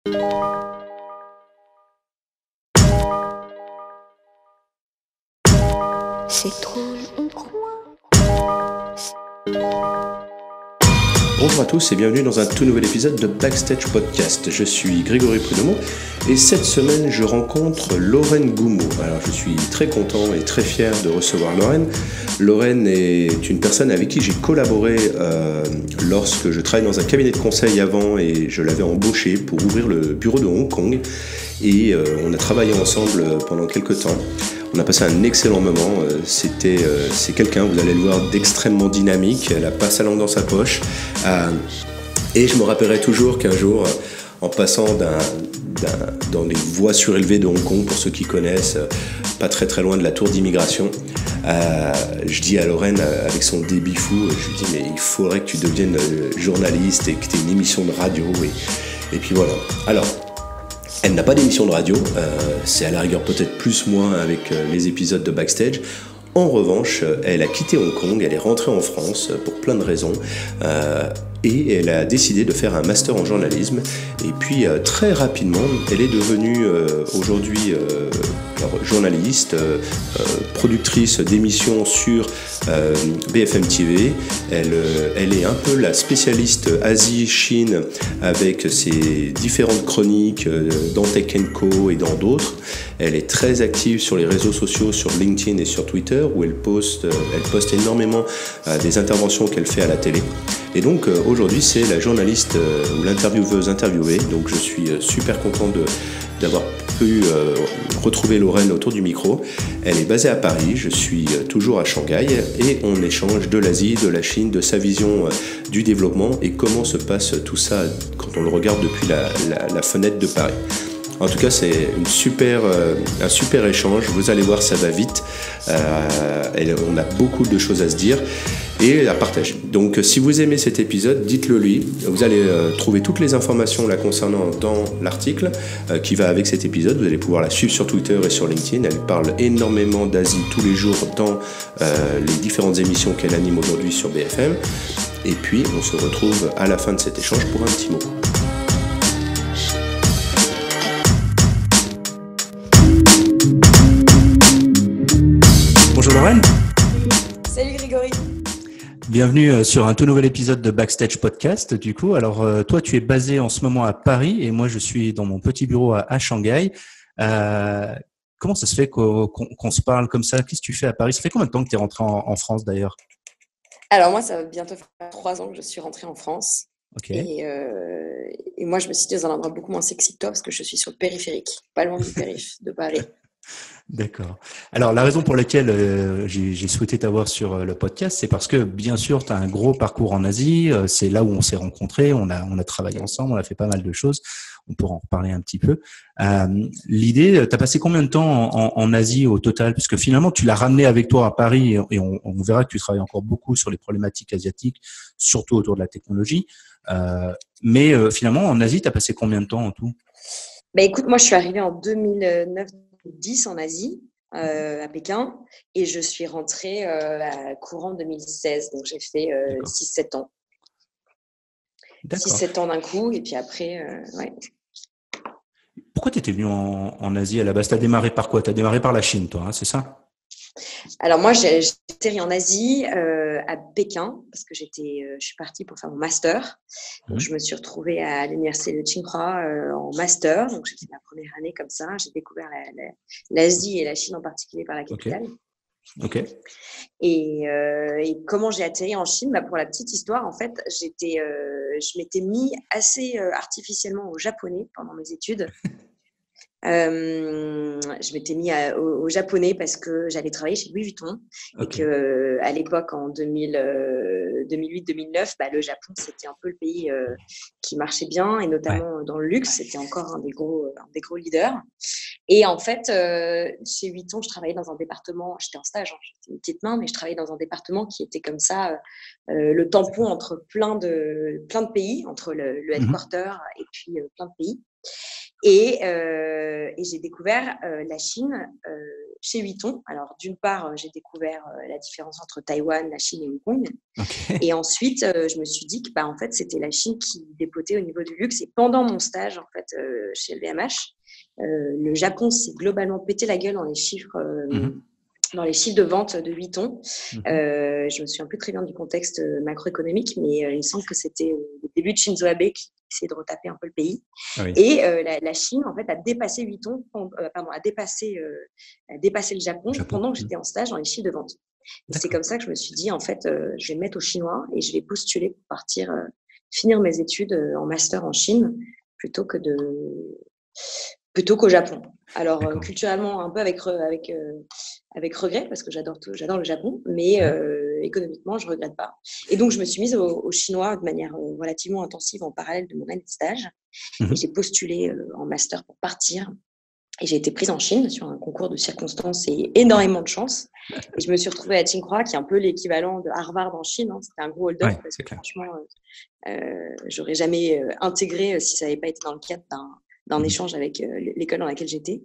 C'est trop on croit. Bonjour à tous et bienvenue dans un tout nouvel épisode de Backstage Podcast. Je suis Grégory Prud'hommont et cette semaine je rencontre Lorraine Goumeau. Alors je suis très content et très fier de recevoir Lorraine. Lorraine est une personne avec qui j'ai collaboré lorsque je travaillais dans un cabinet de conseil avant et je l'avais embauchée pour ouvrir le bureau de Hong Kong. Et on a travaillé ensemble pendant quelques temps. On a passé un excellent moment. C'est quelqu'un, vous allez le voir, d'extrêmement dynamique. Elle a pas sa langue dans sa poche. Et je me rappellerai toujours qu'un jour, en passant dans les voies surélevées de Hong Kong, pour ceux qui connaissent, pas très très loin de la tour d'immigration, je dis à Lorraine, avec son débit fou, je lui dis mais il faudrait que tu deviennes journaliste et que tu aies une émission de radio. Et puis voilà. Alors, elle n'a pas d'émission de radio, c'est à la rigueur peut-être plus moins avec les épisodes de Backstage. En revanche, elle a quitté Hong Kong, elle est rentrée en France pour plein de raisons et elle a décidé de faire un master en journalisme. Et puis très rapidement, elle est devenue aujourd'hui journaliste, productrice d'émissions sur BFM TV. Elle est un peu la spécialiste Asie-Chine avec ses différentes chroniques dans Tech & Co et dans d'autres. Elle est très active sur les réseaux sociaux, sur LinkedIn et sur Twitter, où elle poste énormément des interventions qu'elle fait à la télé. Et donc aujourd'hui, c'est la journaliste ou l'intervieweuse interviewée. Donc je suis super content d'avoir pu retrouver Lorraine autour du micro. Elle est basée à Paris, je suis toujours à Shanghai et on échange de l'Asie, de la Chine, de sa vision du développement et comment se passe tout ça quand on le regarde depuis la fenêtre de Paris. En tout cas, c'est un super échange. Vous allez voir, ça va vite. On a beaucoup de choses à se dire et à partager. Donc, si vous aimez cet épisode, dites-le lui. Vous allez trouver toutes les informations la concernant dans l'article qui va avec cet épisode. Vous allez pouvoir la suivre sur Twitter et sur LinkedIn. Elle parle énormément d'Asie tous les jours dans les différentes émissions qu'elle anime aujourd'hui sur BFM. Et puis, on se retrouve à la fin de cet échange pour un petit mot. Bonjour Lorraine. Salut Grégory. Bienvenue sur un tout nouvel épisode de Backstage Podcast. Du coup, alors toi, tu es basé en ce moment à Paris et moi, je suis dans mon petit bureau à Shanghai. Comment ça se fait qu'on se parle comme ça? Qu'est-ce que tu fais à Paris? Ça fait combien de temps que tu es rentré en France d'ailleurs? Alors moi, ça va bientôt faire 3 ans que je suis rentrée en France. Okay. Et moi, je me situe dans un endroit beaucoup moins sexy que toi parce que je suis sur le périphérique, pas loin du périph' de Paris. D'accord. Alors, la raison pour laquelle j'ai souhaité t'avoir sur le podcast, c'est parce que, bien sûr, tu as un gros parcours en Asie. C'est là où on s'est rencontrés. On a travaillé ensemble. On a fait pas mal de choses. On pourra en reparler un petit peu. L'idée, tu as passé combien de temps en Asie au total? Parce que finalement, tu l'as ramené avec toi à Paris et on verra que tu travailles encore beaucoup sur les problématiques asiatiques, surtout autour de la technologie. Mais finalement, en Asie, tu as passé combien de temps en tout? Bah, écoute, moi, je suis arrivée en 2009-2010 en Asie, à Pékin, et je suis rentrée à courant 2016. Donc, j'ai fait 6-7 ans. D'accord. 6-7 ans d'un coup, et puis après, ouais. Pourquoi tu étais venu en Asie à la base? Tu as démarré par quoi? Tu as démarré par la Chine, toi, hein, c'est ça? Alors moi, j'ai atterri en Asie, à Pékin, parce que je suis partie pour faire mon master. Donc, je me suis retrouvée à l'université de Tsinghua en master. Donc, j'ai fait ma première année comme ça. J'ai découvert l'Asie et la Chine en particulier par la capitale. Ok. Et comment j'ai atterri en Chine? Pour la petite histoire, en fait, je m'étais mis assez artificiellement au japonais pendant mes études. Je m'étais mis au japonais parce que j'allais travailler chez Louis Vuitton et que à l'époque en 2008-2009, le Japon c'était un peu le pays qui marchait bien et notamment dans le luxe, c'était encore un des gros leaders. Et en fait, chez Vuitton, je travaillais dans un département, j'étais en stage, j'étais une petite main, mais je travaillais dans un département qui était comme ça, le tampon entre plein de pays, entre le headquarter et puis plein de pays. Et j'ai découvert la Chine chez Vuitton. Alors, d'une part, j'ai découvert la différence entre Taïwan, la Chine et Hong Kong. Okay. Et ensuite, je me suis dit que en fait, c'était la Chine qui dépotait au niveau du luxe. Et pendant mon stage en fait, chez LVMH, le Japon s'est globalement pété la gueule dans les chiffres. Dans les chiffres de vente de Vuitton. Je me souviens plus très bien du contexte macroéconomique, mais il me semble que c'était le début de Shinzo Abe qui essayait de retaper un peu le pays. Ah oui. Et la Chine, en fait, a dépassé Vuitton, a dépassé le Japon pendant que j'étais en stage dans les chiffres de vente. Et c'est comme ça que je me suis dit, en fait, je vais me mettre au chinois et je vais postuler pour partir finir mes études en master en Chine plutôt qu'au Japon. Alors, culturellement, un peu avec regret, parce que j'adore le Japon, mais économiquement, je ne regrette pas. Et donc, je me suis mise au chinois de manière relativement intensive en parallèle de mon année de stage. Et j'ai postulé en master pour partir. Et j'ai été prise en Chine sur un concours de circonstances et énormément de chance. Et je me suis retrouvée à Tsinghua, qui est un peu l'équivalent de Harvard en Chine. C'était un gros hold-up, parce que franchement, j'aurais jamais intégré si ça n'avait pas été dans le cadre d'un échange avec l'école dans laquelle j'étais.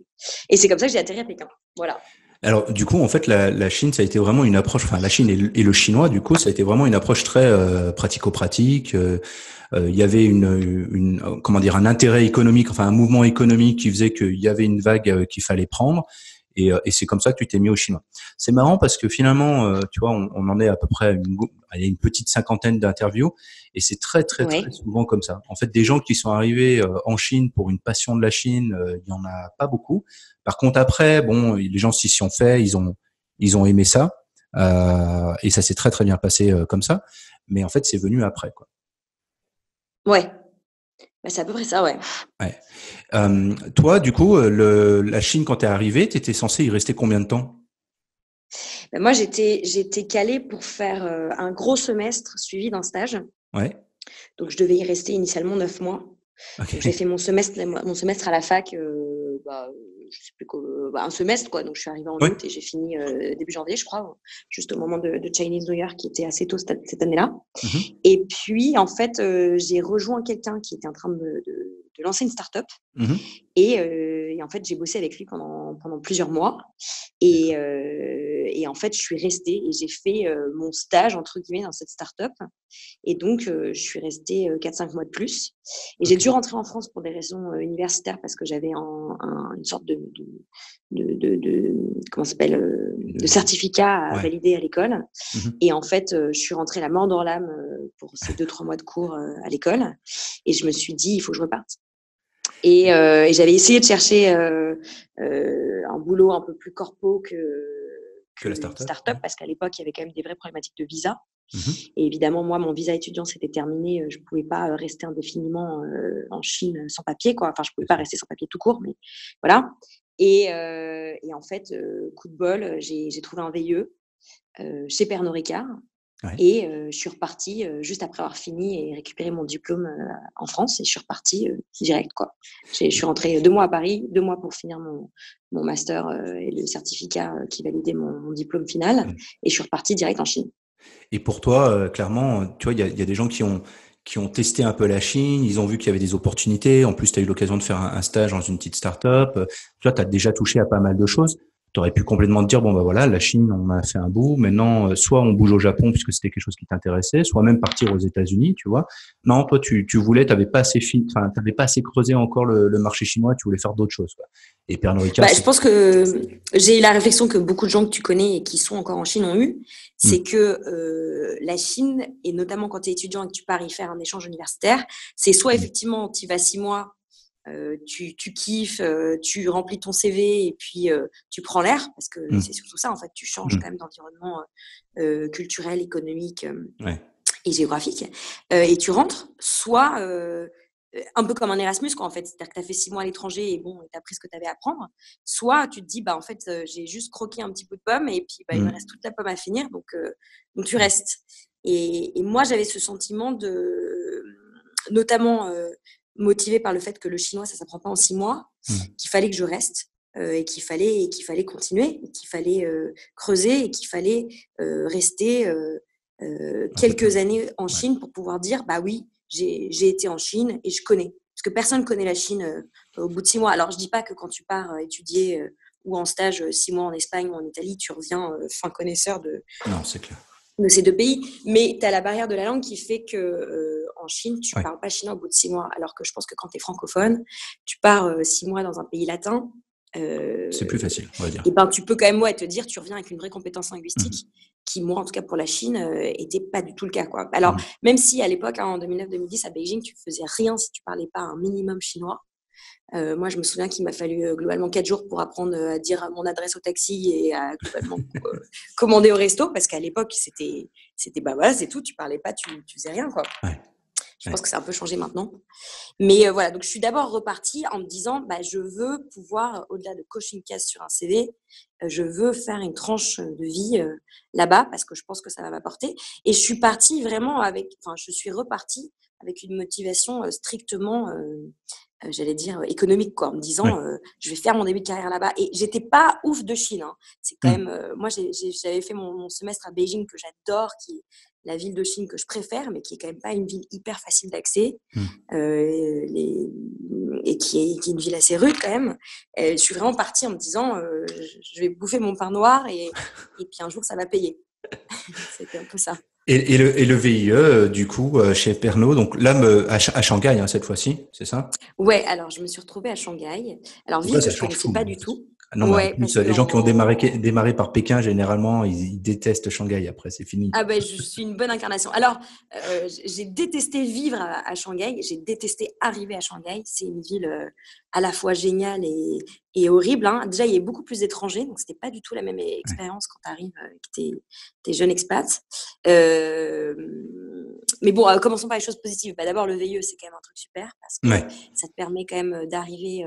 Et c'est comme ça que j'ai atterri à Pékin. Voilà. Alors, du coup, en fait, la Chine, ça a été vraiment une approche, enfin, la Chine et le chinois, du coup, ça a été vraiment une approche très pratico-pratique. Il y avait un intérêt économique, enfin, un mouvement économique qui faisait qu'il y avait une vague qu'il fallait prendre. Et c'est comme ça que tu t'es mis au chinois. C'est marrant parce que finalement, tu vois, on en est à peu près il y a une petite cinquantaine d'interviews et c'est très souvent comme ça. En fait, des gens qui sont arrivés en Chine pour une passion de la Chine, il y en a pas beaucoup. Par contre, après, bon, les gens s'y sont fait, ils ont aimé ça et ça s'est très très bien passé comme ça. Mais en fait, c'est venu après, quoi. Ouais. C'est à peu près ça, ouais. Toi, du coup, la Chine, quand tu es arrivé, tu étais censé y rester combien de temps? Moi, j'étais calée pour faire un gros semestre suivi d'un stage. Ouais. Donc, je devais y rester initialement 9 mois. Okay. J'ai fait mon semestre à la fac, je sais plus un semestre, quoi. Donc, je suis arrivée en août et j'ai fini début janvier, je crois, juste au moment de Chinese New Year, qui était assez tôt cette année-là. Et puis, en fait, j'ai rejoint quelqu'un qui était en train de lancer une start-up. Et en fait, j'ai bossé avec lui pendant plusieurs mois. Et en fait, je suis restée et j'ai fait mon stage, entre guillemets, dans cette start-up. Et donc, je suis restée 4-5 mois de plus. Et j'ai dû rentrer en France pour des raisons universitaires parce que j'avais une sorte de comment ça s'appelle, de certificat à valider à l'école. Et en fait, je suis rentrée la mort dans l'âme pour ces 2-3 mois de cours à l'école. Et je me suis dit, il faut que je reparte. Et j'avais essayé de chercher un boulot un peu plus corpo que la start-up parce qu'à l'époque, il y avait quand même des vraies problématiques de visa. Et évidemment, moi, mon visa étudiant s'était terminé. Je ne pouvais pas rester indéfiniment en Chine sans papier, quoi. Enfin, je ne pouvais pas rester sans papier tout court, mais voilà. Et en fait, coup de bol, j'ai trouvé un VIE chez Pernod Ricard. Et je suis repartie juste après avoir fini et récupéré mon diplôme en France et je suis repartie direct, quoi. Je suis rentrée 2 mois à Paris, 2 mois pour finir mon master et le certificat qui validait mon diplôme final et je suis repartie direct en Chine. Et pour toi, clairement, tu vois, il y a des gens qui ont testé un peu la Chine, ils ont vu qu'il y avait des opportunités. En plus, tu as eu l'occasion de faire un stage dans une petite start-up. Tu vois, tu as déjà touché à pas mal de choses. Tu aurais pu complètement te dire, bon, bah voilà, la Chine, on a fait un bout. Maintenant, soit on bouge au Japon puisque c'était quelque chose qui t'intéressait, soit même partir aux États-Unis, tu vois. Non, toi, tu voulais, t'avais pas assez creusé encore le marché chinois, tu voulais faire d'autres choses, quoi. Et Pernod Ricard. Je pense que j'ai eu la réflexion que beaucoup de gens que tu connais et qui sont encore en Chine ont eu. C'est que la Chine, et notamment quand tu es étudiant et que tu pars y faire un échange universitaire, c'est soit effectivement, tu y vas 6 mois, tu kiffes, tu remplis ton CV et puis tu prends l'air parce que c'est surtout ça en fait, tu changes quand même d'environnement culturel, économique et géographique et tu rentres, soit un peu comme un Erasmus quoi en fait, c'est-à-dire que tu as fait 6 mois à l'étranger et bon, tu as appris ce que tu avais à apprendre, soit tu te dis en fait j'ai juste croqué un petit bout de pomme et puis il me reste toute la pomme à finir donc tu restes et moi j'avais ce sentiment de notamment motivée par le fait que le chinois, ça ne s'apprend pas en 6 mois, qu'il fallait que je reste et qu'il fallait continuer, et qu'il fallait creuser et qu'il fallait rester quelques années en Chine pour pouvoir dire, bah oui, j'ai été en Chine et je connais. parce que personne connaît la Chine au bout de 6 mois. Alors, je dis pas que quand tu pars étudier ou en stage 6 mois en Espagne ou en Italie, tu reviens fin connaisseur Non, c'est clair. de ces 2 pays, mais tu as la barrière de la langue qui fait que en Chine, tu Ouais. parles pas chinois au bout de 6 mois, alors que je pense que quand tu es francophone, tu pars 6 mois dans un pays latin, C'est plus facile, on va dire. et ben tu peux quand même te dire tu reviens avec une vraie compétence linguistique qui, moi en tout cas pour la Chine, était pas du tout le cas, quoi. Alors même si à l'époque, en 2009-2010 à Beijing, tu faisais rien si tu parlais pas un minimum chinois. Moi, je me souviens qu'il m'a fallu globalement 4 jours pour apprendre à dire mon adresse au taxi et à globalement commander au resto, parce qu'à l'époque, c'était bah voilà, c'est tout, tu parlais pas, tu faisais rien, quoi. Ouais. Je pense que ça a un peu changé maintenant. Mais voilà, donc je suis d'abord repartie en me disant, bah, je veux pouvoir, au-delà de cocher une case sur un CV, je veux faire une tranche de vie là-bas, parce que je pense que ça va m'apporter. Et je suis partie vraiment je suis repartie avec une motivation strictement j'allais dire économique, quoi, en me disant je vais faire mon début de carrière là-bas. Et j'étais pas ouf de Chine, hein. C'est quand même moi j'avais fait mon semestre à Beijing, que j'adore, qui est la ville de Chine que je préfère, mais qui est quand même pas une ville hyper facile d'accès, et qui est une ville assez rude quand même. Je suis vraiment partie en me disant je vais bouffer mon pain noir et puis un jour ça va payer. C'était un peu ça. Et le VIE, du coup, chez Pernod, donc là, à Shanghai, hein, cette fois-ci, c'est ça? Ouais, alors je me suis retrouvée à Shanghai. Alors, Donc ville là, que ça je change connaissais tout. pas du tout. Non, mais en Ouais, plus, parce que les gens qui ont démarré par Pékin, généralement, ils détestent Shanghai. Après, c'est fini. Ah ben, je suis une bonne incarnation. Alors, j'ai détesté vivre à Shanghai. J'ai détesté arriver à Shanghai. C'est une ville à la fois géniale et horrible, hein. Déjà, il y a beaucoup plus d'étrangers, donc c'était pas du tout la même expérience quand tu arrives avec tes jeunes expats. Mais bon, commençons par les choses positives. Bah, d'abord, le VIE, c'est quand même un truc super, parce que ça te permet quand même d'arriver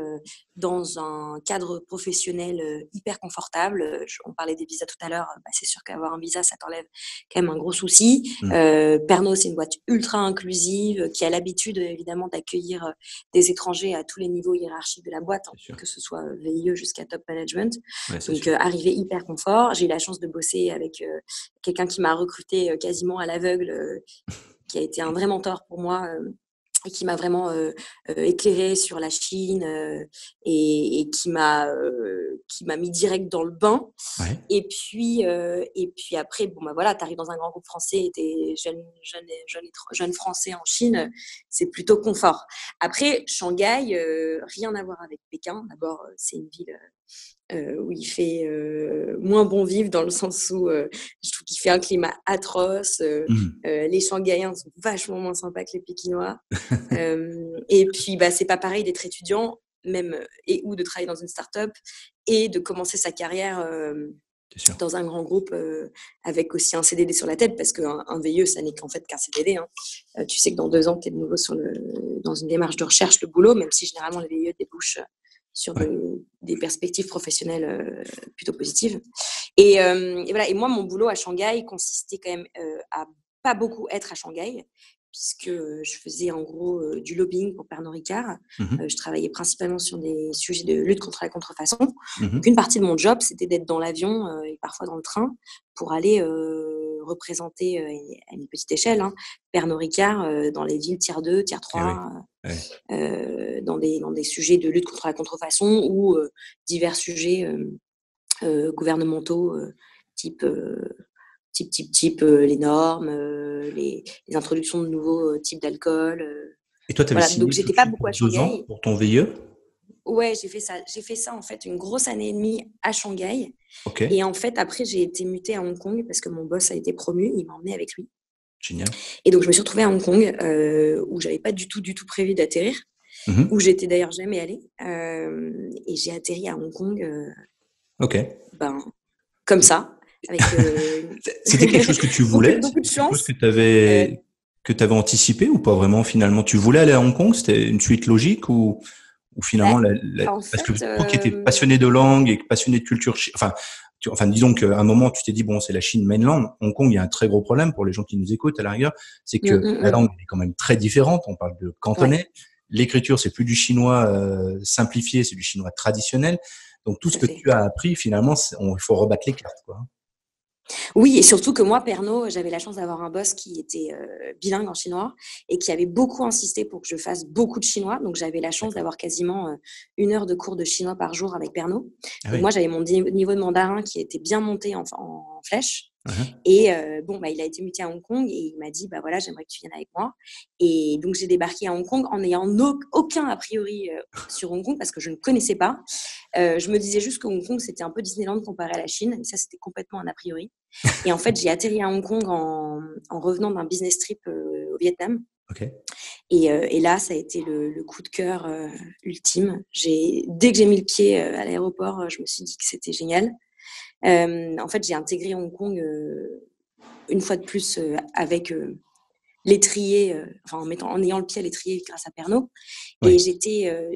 dans un cadre professionnel hyper confortable. On parlait des visas tout à l'heure. Bah, c'est sûr qu'avoir un visa, ça t'enlève quand même un gros souci. Pernod, c'est une boîte ultra inclusive qui a l'habitude, évidemment, d'accueillir des étrangers à tous les niveaux hiérarchiques de la boîte, hein, que ce soit VIE jusqu'à top management. Donc, arrivé hyper confort. J'ai eu la chance de bosser avec quelqu'un qui m'a recruté quasiment à l'aveugle, qui a été un vrai mentor pour moi, et qui m'a vraiment éclairé sur la Chine, et qui m'a mis direct dans le bain. Et puis après, bon, bah voilà, tu arrives dans un grand groupe français et tu es jeune français en Chine, c'est plutôt confort. Après, Shanghai, rien à voir avec Pékin. D'abord, c'est une ville où il fait moins bon vivre, dans le sens où je trouve qu'il fait un climat atroce. Les Shanghaïens sont vachement moins sympas que les Pékinois. Et puis, bah, c'est pas pareil d'être étudiant, même, ou de travailler dans une start-up, et de commencer sa carrière dans un grand groupe avec aussi un CDD sur la tête, parce qu'un VIE, ça n'est qu'en fait qu'un CDD, hein. Tu sais que dans 2 ans, tu es de nouveau dans une démarche de recherche de boulot, même si généralement les VIE débouchent sur des perspectives professionnelles plutôt positives. Et voilà. Et moi, mon boulot à Shanghai consistait quand même à pas beaucoup être à Shanghai, puisque je faisais en gros du lobbying pour Pernod Ricard. Je travaillais principalement sur des sujets de lutte contre la contrefaçon. Donc, une partie de mon job, c'était d'être dans l'avion et parfois dans le train pour aller représenter à une petite échelle, hein, Pernod Ricard dans les villes tier 2, tier 3, dans des sujets de lutte contre la contrefaçon, ou divers sujets gouvernementaux, type les normes, les introductions de nouveaux types d'alcool. Et toi, tu avais voilà. signé Donc, j'étais pas beaucoup à Shanghai. 2 ans pour ton VIE? Ouais, j'ai fait ça. J'ai fait ça, en fait, une grosse année et demie à Shanghai. Et en fait, après, j'ai été mutée à Hong Kong parce que mon boss a été promu. Il m'a emmenée avec lui. Génial. Et donc, je me suis retrouvée à Hong Kong, où j'avais pas du tout prévu d'atterrir, où j'étais d'ailleurs jamais allée. Et j'ai atterri à Hong Kong comme ça. C'était quelque chose que tu voulais? Beaucoup de chance. Quelque chose que tu avais anticipé ou pas vraiment finalement? Tu voulais aller à Hong Kong? C'était une suite logique ou finalement parce que toi qui étais passionné de langue et passionné de culture, enfin disons qu'à un moment tu t'es dit bon, c'est la Chine mainland. Hong Kong, il y a un très gros problème pour les gens qui nous écoutent à la rigueur, c'est que la langue est quand même très différente. On parle de cantonais. L'écriture, c'est plus du chinois simplifié, c'est du chinois traditionnel. Donc tout ce que tu as appris finalement, il faut rebattre les cartes, quoi. Oui, et surtout que moi, Pernod, j'avais la chance d'avoir un boss qui était bilingue en chinois et qui avait beaucoup insisté pour que je fasse beaucoup de chinois. Donc, j'avais la chance D'accord. d'avoir quasiment 1 heure de cours de chinois par jour avec Pernod. Ah Donc, oui. moi, j'avais mon niveau de mandarin qui était bien monté en flèche. Uh-huh. Et bon, bah, il a été muté à Hong Kong et il m'a dit, bah voilà, j'aimerais que tu viennes avec moi. Et donc, j'ai débarqué à Hong Kong en n'ayant aucun a priori sur Hong Kong parce que je ne connaissais pas. Je me disais juste que Hong Kong, c'était un peu Disneyland comparé à la Chine. Et ça, c'était complètement un a priori. Et en fait, j'ai atterri à Hong Kong en revenant d'un business trip au Vietnam. Ok. Et là, ça a été le coup de cœur ultime. Dès que j'ai mis le pied à l'aéroport, je me suis dit que c'était génial. En fait, j'ai intégré Hong Kong une fois de plus avec l'étrier, en ayant le pied à l'étrier grâce à Pernod. Oui. Et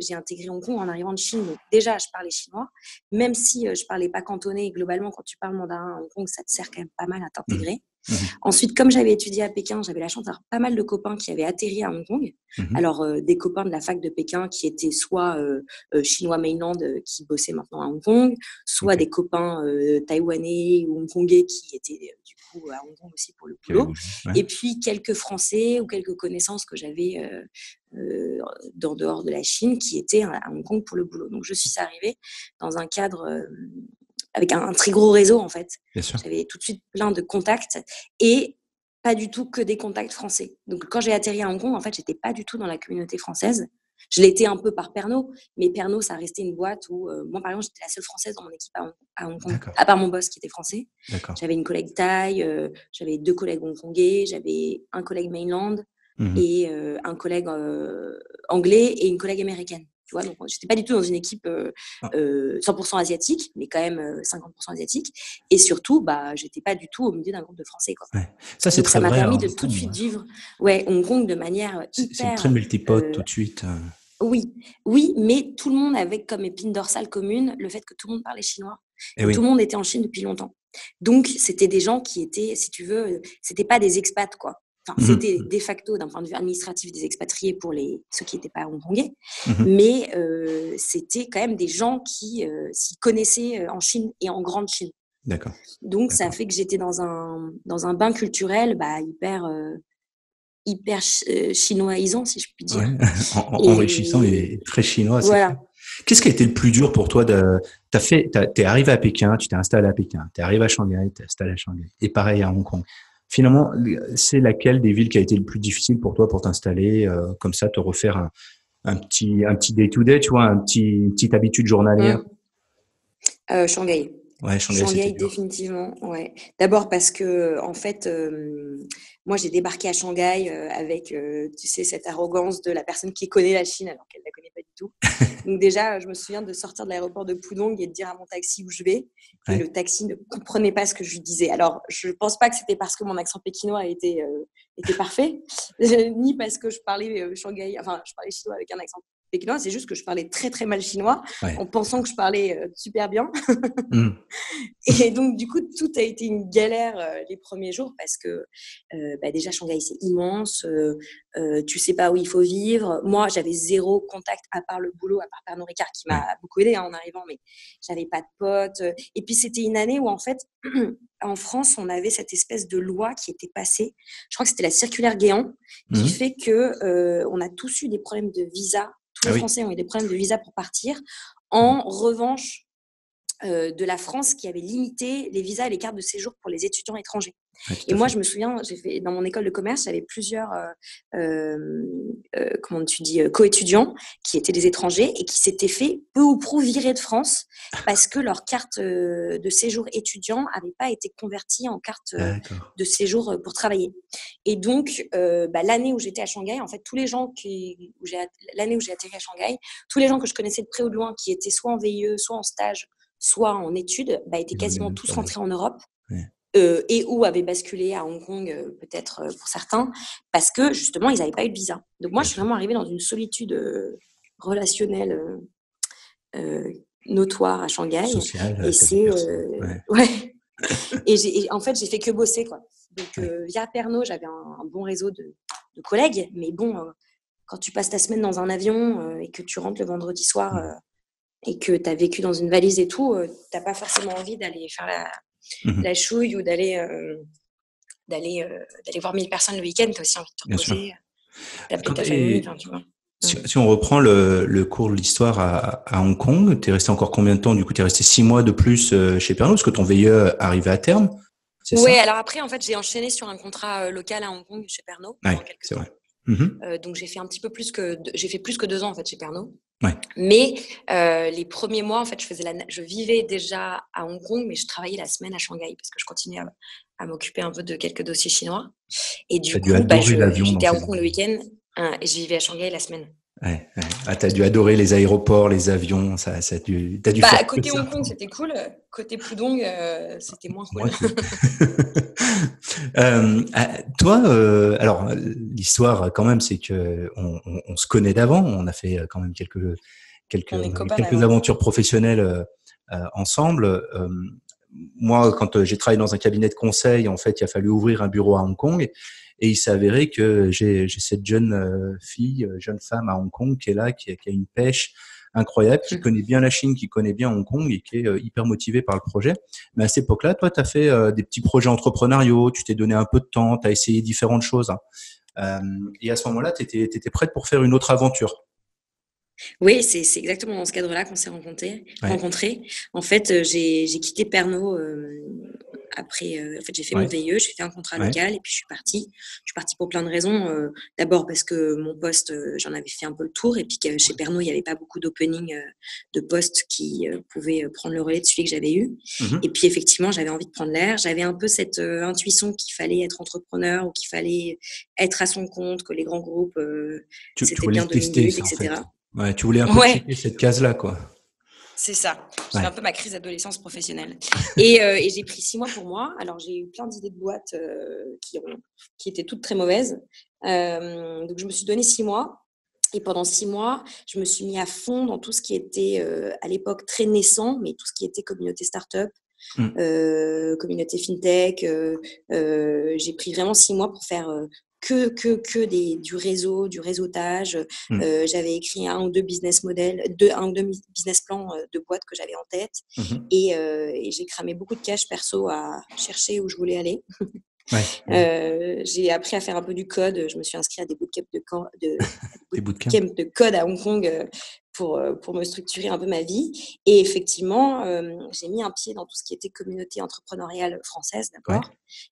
j'ai intégré Hong Kong en arrivant de Chine. Donc déjà, je parlais chinois, même si je parlais pas cantonais. Globalement, quand tu parles mandarin à Hong Kong, ça te sert quand même pas mal à t'intégrer. Ensuite, comme j'avais étudié à Pékin, j'avais la chance d'avoir pas mal de copains qui avaient atterri à Hong Kong. Alors, des copains de la fac de Pékin qui étaient soit chinois mainland qui bossaient maintenant à Hong Kong, soit Ok. des copains taïwanais ou hongkongais qui étaient du coup à Hong Kong aussi pour le Qui avait boulot. bougé. Ouais. Et puis, quelques Français ou quelques connaissances que j'avais en dehors de la Chine qui étaient à Hong Kong pour le boulot. Donc, je suis arrivée dans un cadre avec un très gros réseau, en fait. Bien sûr. J'avais tout de suite plein de contacts et pas du tout que des contacts français. Donc, quand j'ai atterri à Hong Kong, en fait, j'étais pas du tout dans la communauté française. Je l'étais un peu par Pernod, mais Pernod, ça restait une boîte où, moi, par exemple, j'étais la seule française dans mon équipe à Hong Kong, D'accord. à part mon boss qui était français. D'accord. J'avais une collègue thaï, j'avais 2 collègues hongkongais, j'avais un collègue mainland et un collègue anglais et une collègue américaine. Tu vois, donc j'étais pas du tout dans une équipe 100% asiatique, mais quand même 50% asiatique. Et surtout, bah, j'étais pas du tout au milieu d'un groupe de Français, quoi. Ouais. Ça, c'est Donc très ça m'a vrai à permis de Hong tout de Kong. suite vivre, Hong Kong de manière C'est très hyper. multipote tout de suite. Oui, oui, mais tout le monde avait comme épine dorsale commune le fait que tout le monde parlait chinois. Et Et oui. tout le monde était en Chine depuis longtemps. Donc, c'était des gens qui étaient, si tu veux, c'était pas des expats, quoi. Enfin, c'était de facto, d'un point de vue administratif, des expatriés pour ceux qui n'étaient pas hongkongais. Mais c'était quand même des gens qui s'y connaissaient en Chine et en grande Chine. D'accord. Donc, ça D'accord. fait que j'étais dans un bain culturel hyper chinoisisant, si je puis dire. Ouais. Enrichissant Et et très chinois, c'est clair. voilà. Qu'est-ce qui a été le plus dur pour toi t'es arrivé à Pékin, tu t'es installé à Pékin, t'es arrivé à Shanghai, t'es installé à Shanghai, et pareil à Hong Kong. Finalement, c'est laquelle des villes qui a été le plus difficile pour toi pour t'installer, comme ça, te refaire un petit day-to-day, tu vois, une petite habitude journalière? Shanghai. Ouais, Shanghai, c'était Shanghai, dur. définitivement, ouais. D'abord parce que, en fait, moi, j'ai débarqué à Shanghai avec, tu sais, cette arrogance de la personne qui connaît la Chine alors qu'elle ne la connaît pas du tout. Donc déjà, je me souviens de sortir de l'aéroport de Pudong et de dire à mon taxi où je vais. Et Ouais. le taxi ne comprenait pas ce que je lui disais. Alors, je ne pense pas que c'était parce que mon accent pékinois était parfait, ni parce que je parlais Shanghai, enfin, je parlais chinois avec un accent pékinois. C'est juste que je parlais très, très mal chinois Ouais. en pensant que je parlais super bien. Mmh. Et donc, du coup, tout a été une galère les premiers jours parce que déjà, Shanghai, c'est immense. Tu sais pas où il faut vivre. Moi, j'avais zéro contact à part le boulot, à part Pernod Ricard qui m'a Ouais. beaucoup aidé en arrivant, mais j'avais pas de potes. Et puis, c'était une année où, en fait, en France, on avait cette espèce de loi qui était passée. Je crois que c'était la circulaire Guéant qui fait que on a tous eu des problèmes de visa. Tous les Français ont eu des problèmes de visa pour partir. En revanche, de la France qui avait limité les visas et les cartes de séjour pour les étudiants étrangers. Ouais, tout Et à moi, fait. je me souviens, dans mon école de commerce, j'avais plusieurs co-étudiants qui étaient des étrangers et qui s'étaient fait peu ou prou virer de France parce que leur carte de séjour étudiant n'avait pas été convertie en carte D'accord. de séjour pour travailler. Et donc, l'année où j'étais à Shanghai, en fait, l'année où j'ai atterri à Shanghai, tous les gens que je connaissais de près ou de loin qui étaient soit en VIE, soit en stage, soit en études, étaient Ils ont eu le quasiment même tous problème. rentrés en Europe. Ouais. Et ou avaient basculé à Hong Kong, peut-être pour certains, parce que justement, ils n'avaient pas eu de visa. Donc moi, Bien je suis sûr. vraiment arrivée dans une solitude relationnelle notoire à Shanghai. Social, Et t'as vu c'est... personne. Ouais. ouais. Et en fait, j'ai fait que bosser, quoi. Donc, via Pernod, j'avais un bon réseau de collègues. Mais bon, quand tu passes ta semaine dans un avion et que tu rentres le vendredi soir et que tu as vécu dans une valise et tout, tu n'as pas forcément envie d'aller faire la chouille ou d'aller voir 1000 personnes le week-end, tu as aussi envie de te Bien sûr. reposer, d'appeler ta famille, tu vois. Si on reprend le cours de l'histoire à Hong Kong, tu es resté encore combien de temps? Du coup, tu es resté 6 mois de plus chez Pernod, parce que ton VIE arrivait à terme, c'est Ouais, ça? alors après, en fait, j'ai enchaîné sur un contrat local à Hong Kong chez Pernod Ouais, pendant quelques c'est temps. vrai. Donc j'ai fait un petit peu j'ai fait plus que 2 ans en fait chez Pernod. Ouais. Mais les premiers mois, en fait, je vivais déjà à Hong Kong, mais je travaillais la semaine à Shanghai parce que je continuais à m'occuper un peu de quelques dossiers chinois. Et du T'as dû coup, adorer l'avion dans j'étais à ces Hong Kong le week-end et je vivais à Shanghai la semaine. Ouais. Ah, t'as dû adorer les aéroports, les avions, t'as dû faire que Côté ça. Hong Kong, c'était cool. Côté Pudong, c'était moins cool. Moins cool. Toi, alors l'histoire quand même, c'est que on se connaît d'avant. On a fait quand même On est copains quelques d'avant. aventures professionnelles ensemble. Moi, quand j'ai travaillé dans un cabinet de conseil, en fait, il a fallu ouvrir un bureau à Hong Kong. Et il s'est avéré que j'ai cette jeune jeune femme à Hong Kong qui est là, qui a une pêche incroyable, qui connaît bien la Chine, qui connaît bien Hong Kong et qui est hyper motivée par le projet. Mais à cette époque-là, toi, tu as fait des petits projets entrepreneuriaux, tu t'es donné un peu de temps, tu as essayé différentes choses. Et à ce moment-là, tu étais prête pour faire une autre aventure. Oui, c'est exactement dans ce cadre-là qu'on s'est rencontrés. En fait, j'ai quitté Pernod après. En fait, j'ai fait mon VIE, j'ai fait un contrat local et puis je suis partie. Je suis partie pour plein de raisons. D'abord parce que mon poste, j'en avais fait un peu le tour et puis que chez Pernod, il n'y avait pas beaucoup d'opening de postes qui pouvaient prendre le relais de celui que j'avais eu. Et puis effectivement, j'avais envie de prendre l'air. J'avais un peu cette intuition qu'il fallait être entrepreneur ou qu'il fallait être à son compte, que les grands groupes, c'était bien 2 minutes, etc. Ouais, tu voulais un peu checker cette case-là, quoi. C'est ça. J'avais un peu ma crise d'adolescence professionnelle. Et j'ai pris 6 mois pour moi. Alors, j'ai eu plein d'idées de boîtes qui étaient toutes très mauvaises. Donc, je me suis donné 6 mois. Et pendant 6 mois, je me suis mis à fond dans tout ce qui était, à l'époque, très naissant, mais tout ce qui était communauté start-up, communauté fintech. J'ai pris vraiment 6 mois pour faire du réseau, du réseautage. J'avais écrit un ou deux business plans de boîtes que j'avais en tête. Et j'ai cramé beaucoup de cash perso à chercher où je voulais aller. J'ai appris à faire un peu du code. Je me suis inscrite à des bootcamps de code à Hong Kong pour me structurer un peu ma vie. Et effectivement, j'ai mis un pied dans tout ce qui était communauté entrepreneuriale française d'abord,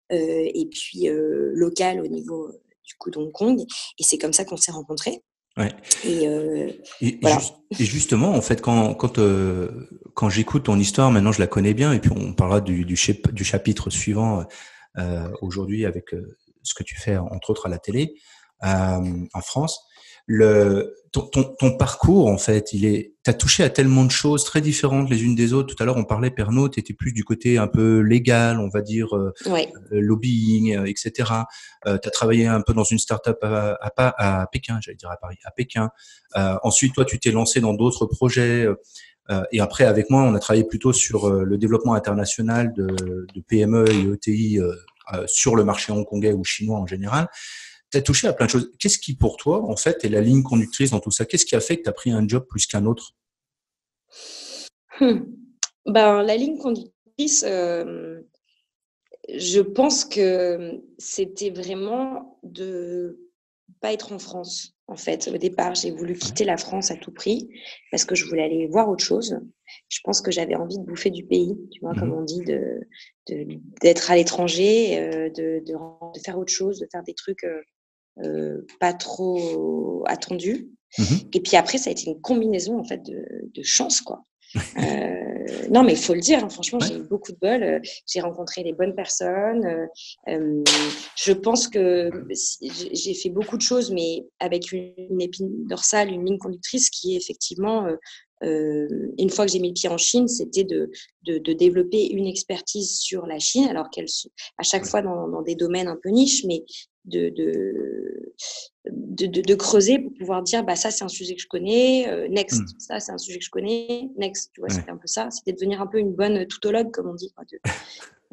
et puis locale au niveau du coup d'Hong Kong. Et c'est comme ça qu'on s'est rencontrés. Et voilà. Justement, en fait, quand j'écoute ton histoire, maintenant je la connais bien, et puis on parlera du chapitre suivant aujourd'hui avec ce que tu fais entre autres à la télé en France. Ton parcours, en fait, t'as touché à tellement de choses très différentes les unes des autres. Tout à l'heure, on parlait Pernod, t'étais plus du côté un peu légal, on va dire, lobbying, etc. T'as travaillé un peu dans une start-up à Pékin, j'allais dire à Paris, à Pékin. Ensuite, toi, tu t'es lancé dans d'autres projets. Et après, avec moi, on a travaillé plutôt sur le développement international de PME et ETI sur le marché hongkongais ou chinois en général. Tu as touché à plein de choses. Qu'est-ce qui, pour toi, en fait, est la ligne conductrice dans tout ça? Qu'est-ce qui a fait que tu as pris un job plus qu'un autre? La ligne conductrice, je pense que c'était vraiment de pas être en France. En fait, au départ, j'ai voulu quitter la France à tout prix parce que je voulais aller voir autre chose. Je pense que j'avais envie de bouffer du pays, tu vois, comme on dit, d'être à l'étranger, de faire autre chose, de faire des trucs pas trop attendus. Et puis après, ça a été une combinaison en fait de chance, quoi. Non, mais il faut le dire, hein, franchement, j'ai eu beaucoup de bol. J'ai rencontré les bonnes personnes. Je pense que j'ai fait beaucoup de choses, mais avec une épine dorsale, une ligne conductrice qui est effectivement, une fois que j'ai mis le pied en Chine, c'était de développer une expertise sur la Chine, alors à chaque fois dans des domaines un peu niches, mais de creuser pour pouvoir dire ça c'est un sujet que je connais, next, ça c'est un sujet que je connais, next, tu vois, c'était un peu ça, c'était devenir un peu une bonne tautologue, comme on dit, quoi,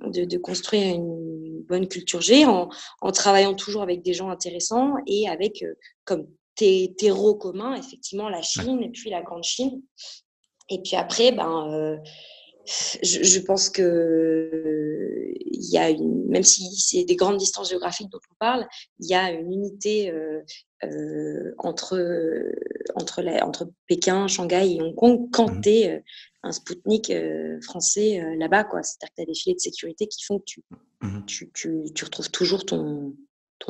de construire une bonne culture G en travaillant toujours avec des gens intéressants et avec comme terreau commun effectivement la Chine et puis la grande Chine. Et puis après Je pense que il y a même si c'est des grandes distances géographiques dont on parle, il y a une unité entre Pékin, Shanghai et Hong Kong quand tu es un Spoutnik français là-bas, quoi. C'est-à-dire que tu as des filets de sécurité qui font que tu retrouves toujours ton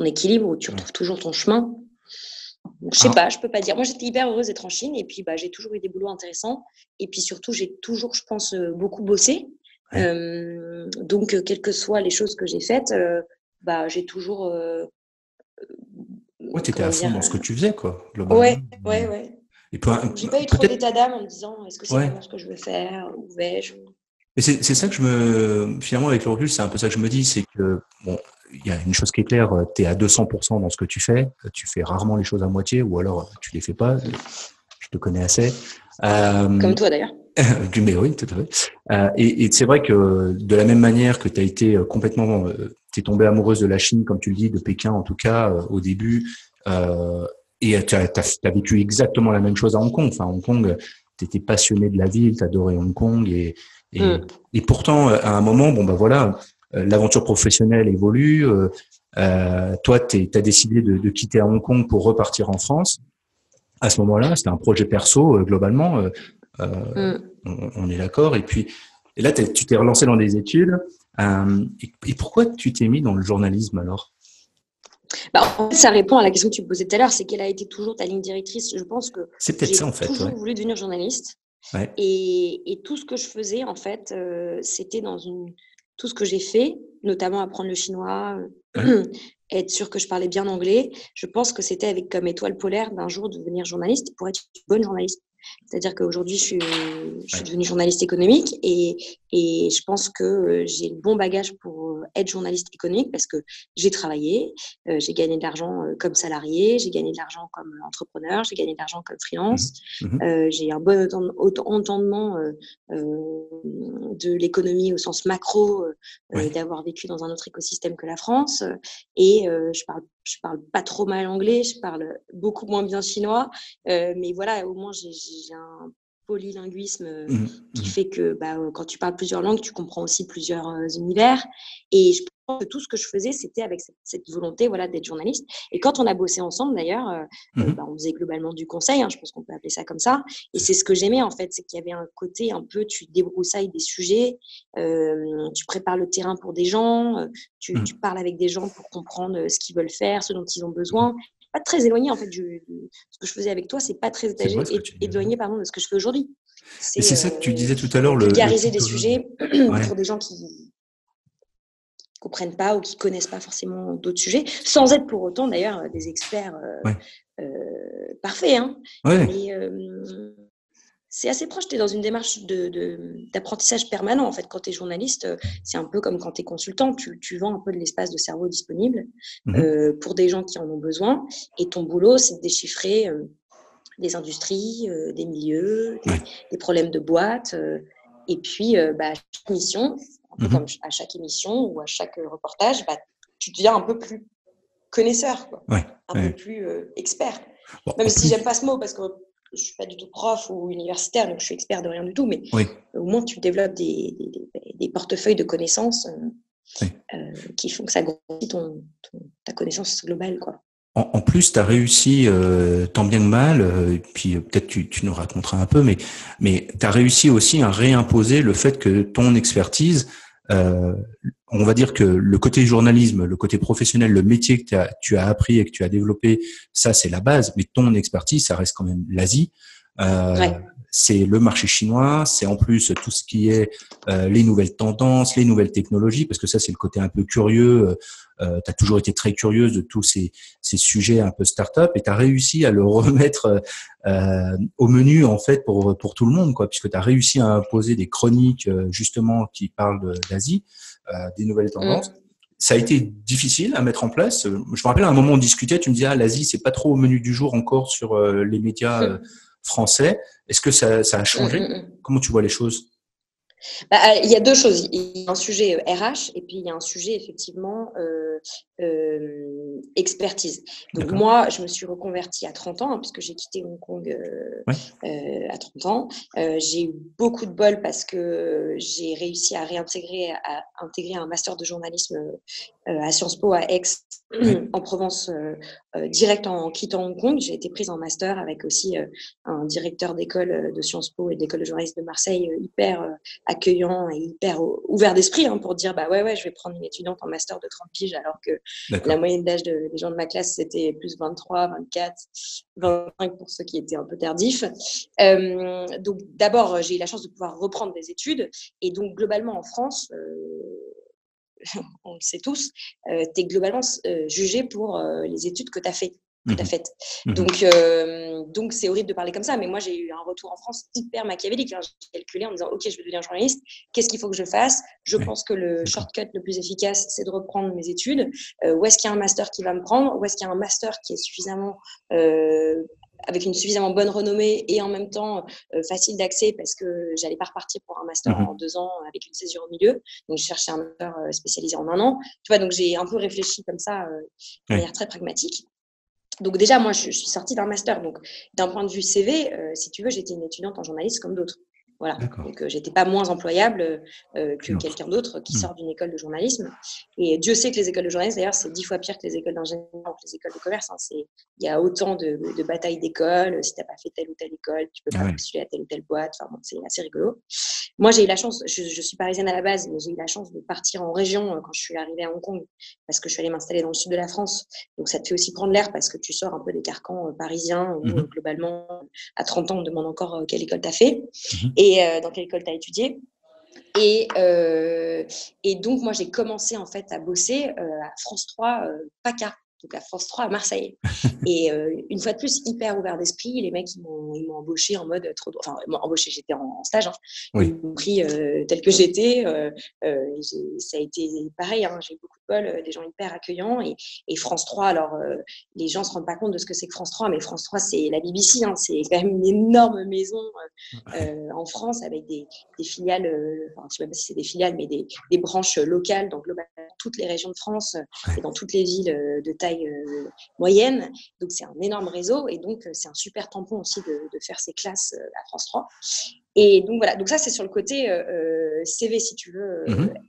équilibre, ou tu retrouves toujours ton chemin. Je sais pas, je peux pas dire. Moi, j'étais hyper heureuse d'être en Chine, et puis j'ai toujours eu des boulots intéressants, et puis surtout, j'ai toujours, je pense, beaucoup bossé. Donc, quelles que soient les choses que j'ai faites, j'ai toujours. T'étais à fond dans ce que tu faisais, quoi, globalement. Ouais. Et j'ai pas eu trop d'état d'âme en me disant est-ce que c'est vraiment ce que je veux faire, où vais-je. Et c'est ça que finalement, avec le recul, c'est un peu ça que je me dis, c'est que, bon, il y a une chose qui est claire, tu es à 200% dans ce que tu fais rarement les choses à moitié, ou alors tu les fais pas, je te connais assez. Comme toi d'ailleurs. Mais oui, tout à fait. Et c'est vrai que de la même manière que tu as été complètement, t'es tombée amoureuse de la Chine, comme tu le dis, de Pékin en tout cas, au début, et t'as vécu exactement la même chose à Hong Kong. Enfin, Hong Kong, t'étais passionné de la ville, t'adorais Hong Kong, et pourtant, à un moment, l'aventure professionnelle évolue. Toi, t'as décidé de quitter Hong Kong pour repartir en France. À ce moment-là, c'était un projet perso, globalement. On est d'accord. Et là, tu t'es relancé dans des études. Et pourquoi tu t'es mis dans le journalisme alors? En fait, ça répond à la question que tu me posais tout à l'heure, c'est quelle a été toujours ta ligne directrice. Je pense que c'est peut-être ça, en fait, toujours voulu devenir journaliste. Ouais. Et tout ce que je faisais, en fait, c'était tout ce que j'ai fait, notamment apprendre le chinois, être sûr que je parlais bien anglais. Je pense que c'était avec comme étoile polaire d'un jour de devenir journaliste pour être une bonne journaliste. C'est-à-dire qu'aujourd'hui, je suis devenue journaliste économique, et je pense que j'ai le bon bagage pour être journaliste économique parce que j'ai travaillé, j'ai gagné de l'argent comme salarié, j'ai gagné de l'argent comme entrepreneur, j'ai gagné de l'argent comme freelance. J'ai un bon entendement de l'économie au sens macro, d'avoir vécu dans un autre écosystème que la France. Et je parle pas trop mal anglais, je parle beaucoup moins bien chinois, mais voilà, au moins j'ai un polylinguisme qui fait que quand tu parles plusieurs langues, tu comprends aussi plusieurs univers. Et je pense que tout ce que je faisais, c'était avec cette volonté d'être journaliste. Et quand on a bossé ensemble, d'ailleurs, on faisait globalement du conseil, je pense qu'on peut appeler ça comme ça. Et c'est ce que j'aimais, en fait, c'est qu'il y avait un côté un peu, tu débroussailles des sujets, tu prépares le terrain pour des gens, tu parles avec des gens pour comprendre ce qu'ils veulent faire, ce dont ils ont besoin. Pas très éloigné, en fait, ce que je faisisais avec toi, c'est pas très éloigné, de ce que je fais aujourd'hui. Et c'est ça que tu disais tout à l'heure, vulgariser des sujets pour des gens qui comprennent pas ou qui connaissent pas forcément d'autres sujets, sans être pour autant d'ailleurs des experts parfaits. Mais c'est assez proche. Tu es dans une démarche d'apprentissage permanent. En fait, quand tu es journaliste, c'est un peu comme quand tu es consultant. Tu vends un peu de l'espace de cerveau disponible pour des gens qui en ont besoin. Et ton boulot, c'est de déchiffrer des industries, des milieux, des problèmes de boîte. Et puis, à chaque mission, un peu comme à chaque émission ou à chaque reportage, tu deviens un peu plus connaisseur, quoi. Un peu plus expert. Même si j'aime pas ce mot, parce que je suis pas du tout prof ou universitaire, donc je suis expert de rien du tout, mais au moins tu développes des portefeuilles de connaissances qui font que ça grossit ta connaissance globale, quoi. En plus, tu as réussi tant bien que mal, et puis peut-être tu nous raconteras un peu, mais tu as réussi aussi à réimposer le fait que ton expertise, on va dire que le côté journalisme, le côté professionnel, le métier que tu as appris et que tu as développé, ça c'est la base, mais ton expertise, ça reste quand même l'Asie. C'est le marché chinois, c'est en plus tout ce qui est les nouvelles tendances, les nouvelles technologies, parce que ça c'est le côté un peu curieux. Tu as toujours été très curieuse de tous ces sujets un peu start-up, et tu as réussi à le remettre au menu en fait pour tout le monde, quoi, puisque tu as réussi à imposer des chroniques justement qui parlent d'Asie, des nouvelles tendances. Ça a été difficile à mettre en place. Je me rappelle à un moment on discutait, tu me disais l'Asie c'est pas trop au menu du jour encore sur les médias français. Est-ce que ça a changé? Comment tu vois les choses? Il y a deux choses. Il y a un sujet RH et puis il y a un sujet effectivement expertise. Donc D'accord. moi, je me suis reconvertie à 30 ans puisque j'ai quitté Hong Kong à 30 ans. J'ai eu beaucoup de bol parce que j'ai réussi à intégrer un master de journalisme à Sciences Po à Aix en Provence direct en quittant Hong Kong. J'ai été prise en master avec aussi un directeur d'école de Sciences Po et de l'école de journalisme de Marseille hyper accueillant et hyper ouvert d'esprit pour dire ouais, je vais prendre une étudiante en master de 30 piges alors que la moyenne d'âge des gens de ma classe c'était plus 23, 24, 25 pour ceux qui étaient un peu tardifs. Donc d'abord j'ai eu la chance de pouvoir reprendre des études et donc globalement en France on le sait tous, tu es globalement jugé pour les études que tu as faites. Donc c'est horrible de parler comme ça, mais moi j'ai eu un retour en France hyper machiavélique. J'ai calculé en me disant ok, je vais devenir journaliste, qu'est-ce qu'il faut que je fasse? Je pense que le shortcut le plus efficace c'est de reprendre mes études. Où est-ce qu'il y a un master qui va me prendre? Où est-ce qu'il y a un master qui est suffisamment avec une suffisamment bonne renommée et en même temps facile d'accès parce que j'allais pas repartir pour un master en 2 ans avec une césure au milieu. Donc, je cherchais un master spécialisé en 1 an. Tu vois, donc j'ai un peu réfléchi comme ça de manière très pragmatique. Donc déjà, moi, je suis sortie d'un master. Donc, d'un point de vue CV, si tu veux, j'étais une étudiante en journalisme comme d'autres. Voilà. Donc, j'étais pas moins employable que quelqu'un d'autre qui sort d'une école de journalisme. Et Dieu sait que les écoles de journalisme, d'ailleurs, c'est 10 fois pire que les écoles d'ingénieur ou que les écoles de commerce. Il y a autant de batailles d'école. Si tu n'as pas fait telle ou telle école, tu peux pas postuler à telle ou telle boîte. Enfin, bon, c'est assez rigolo. Moi, j'ai eu la chance, je suis parisienne à la base, mais j'ai eu la chance de partir en région quand je suis arrivée à Hong Kong parce que je suis allée m'installer dans le sud de la France. Donc, ça te fait aussi prendre l'air parce que tu sors un peu des carcans parisiens où globalement, à 30 ans, on demande encore quelle école tu as fait et dans quelle école tu as étudié. Et donc, moi, j'ai commencé en fait à bosser à France 3 PACA. Donc à France 3 à Marseille. Et une fois de plus, hyper ouvert d'esprit. Les mecs, ils m'ont embauché en mode trop... Enfin, ils m'ont embauché, j'étais en stage. Ils m'ont pris tel que j'étais. Ça a été pareil. J'ai eu beaucoup de bol, des gens hyper accueillants. Et France 3, alors, les gens ne se rendent pas compte de ce que c'est que France 3, mais France 3, c'est la BBC. C'est quand même une énorme maison en France avec des filiales, enfin, je ne sais pas si c'est des filiales, mais des branches locales dans globalement toutes les régions de France et dans toutes les villes de taille moyenne. Donc, c'est un énorme réseau et donc, c'est un super tampon aussi de faire ces classes à France 3. Et donc, voilà. Donc, ça, c'est sur le côté CV, si tu veux,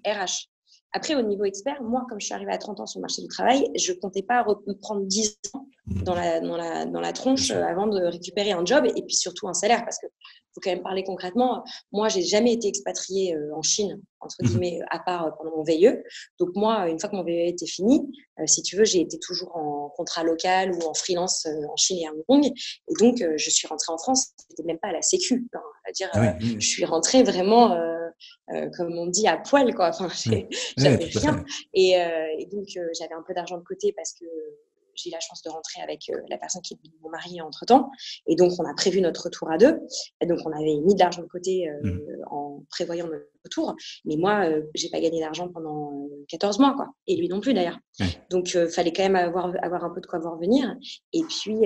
RH. Après, au niveau expert, moi, comme je suis arrivée à 30 ans sur le marché du travail, je ne comptais pas reprendre 10 ans dans la tronche avant de récupérer un job et puis surtout un salaire parce que faut quand même parler concrètement. Moi, j'ai jamais été expatriée en Chine, entre guillemets, à part pendant mon VIE. Donc moi, une fois que mon VIE était fini, si tu veux, j'ai été toujours en contrat local ou en freelance en Chine et à Hong Kong. Et donc, je suis rentrée en France, c'était même pas à la sécu. C'est-à-dire, je suis rentrée vraiment, comme on dit, à poil, quoi. Enfin, j'avais rien. Et donc, j'avais un peu d'argent de côté parce que j'ai eu la chance de rentrer avec la personne qui est devenue mon mari entre-temps. Et donc, on a prévu notre retour à 2. Et donc, on avait mis de l'argent de côté en prévoyant notre retour. Mais moi, j'ai pas gagné d'argent pendant 14 mois, quoi. Et lui non plus, d'ailleurs. Donc, fallait quand même avoir un peu de quoi voir venir. Et puis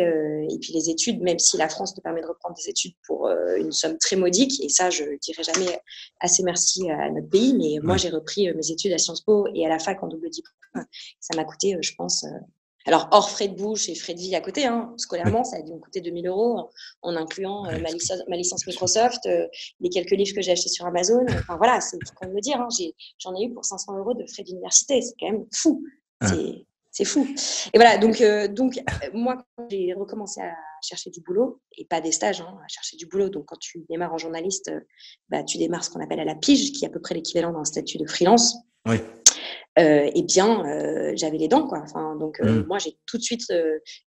les études, même si la France te permet de reprendre des études pour une somme très modique, et ça, je dirai jamais assez merci à notre pays, mais moi, j'ai repris mes études à Sciences Po et à la fac en double diplôme. Ça m'a coûté, je pense... Alors, hors frais de bouche et frais de vie à côté, scolairement, ça a dû me coûter 2 000 € en incluant ma licence Microsoft, les quelques livres que j'ai achetés sur Amazon. Enfin, voilà, c'est quand même le dire. J'en ai eu pour 500 € de frais d'université. C'est quand même fou. C'est fou. Et voilà, donc moi, quand j'ai recommencé à chercher du boulot, et pas des stages, à chercher du boulot. Donc, quand tu démarres en journaliste, tu démarres ce qu'on appelle à la pige, qui est à peu près l'équivalent d'un statut de freelance. Oui. Eh bien, j'avais les dents, quoi. Enfin, donc, moi, j'ai tout de suite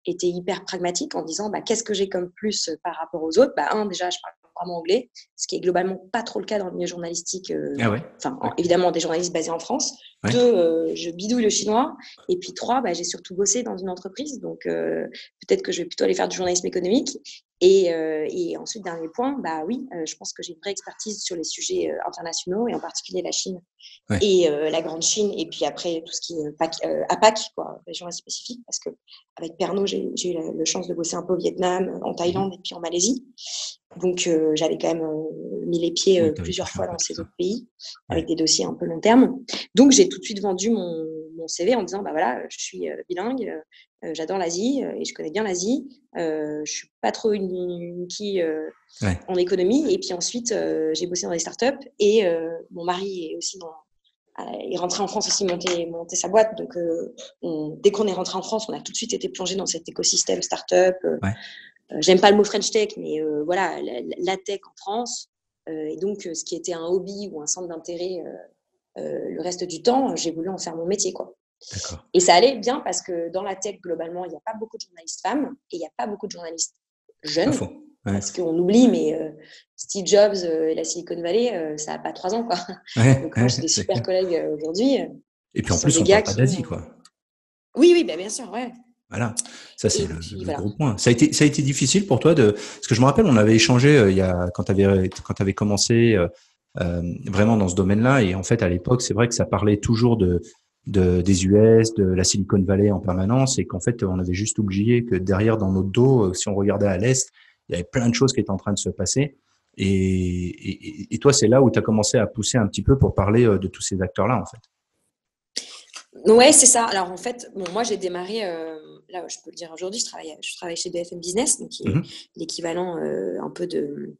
été hyper pragmatique en disant, qu'est-ce que j'ai comme plus par rapport aux autres? Déjà, je parle couramment anglais, ce qui est globalement pas trop le cas dans le milieu journalistique. Évidemment, des journalistes basés en France. 2, je bidouille le chinois. Et puis 3, j'ai surtout bossé dans une entreprise. Donc, peut-être que je vais plutôt aller faire du journalisme économique. Et ensuite, dernier point, je pense que j'ai une vraie expertise sur les sujets internationaux et en particulier la Chine et la grande Chine. Et puis après, tout ce qui est APAC, quoi, région spécifique, parce qu'avec Pernod, j'ai eu la chance de bosser un peu au Vietnam, en Thaïlande et puis en Malaisie. Donc, j'avais quand même mis les pieds Oui, tu avais plusieurs touché un fois peu dans tout ces ça. autres pays, Ouais. avec des dossiers un peu long terme. Donc, j'ai tout de suite vendu mon CV en disant, bah voilà, je suis bilingue, j'adore l'Asie et je connais bien l'Asie. Je suis pas trop une quille Ouais. en économie. Et puis ensuite, j'ai bossé dans des startups et mon mari est aussi il est rentré en France aussi, monter sa boîte. Donc, dès qu'on est rentré en France, on a tout de suite été plongé dans cet écosystème startup. Ouais. J'aime pas le mot French Tech, mais voilà, la tech en France. Et donc, ce qui était un hobby ou un centre d'intérêt le reste du temps, j'ai voulu en faire mon métier, quoi. D'accord. Et ça allait bien parce que dans la tech, globalement, il n'y a pas beaucoup de journalistes femmes et il n'y a pas beaucoup de journalistes Pas jeunes. faux. Ouais. Parce qu'on oublie, mais Steve Jobs et la Silicon Valley, ça n'a pas 3 ans, quoi. Ouais, Donc, moi, j'ai des c'est super clair. collègues aujourd'hui Et puis qui en sont plus, des on gars parle pas qui d'Asie, ont… quoi. Oui, bah, bien sûr, ouais. Voilà, ça c'est Et puis, le voilà. gros point. Ça a été difficile pour toi parce que je me rappelle, on avait échangé il y a quand t'avais commencé vraiment dans ce domaine-là, et en fait à l'époque c'est vrai que ça parlait toujours des US, de la Silicon Valley en permanence, et qu'en fait on avait juste oublié que derrière dans notre dos, si on regardait à l'est, il y avait plein de choses qui étaient en train de se passer. Et toi, c'est là où tu as commencé à pousser un petit peu pour parler de tous ces acteurs-là, en fait. Ouais, c'est ça. Alors, en fait, bon, moi, j'ai démarré, là, je peux le dire aujourd'hui, je travaille chez BFM Business, donc qui est Mhm. l'équivalent un peu de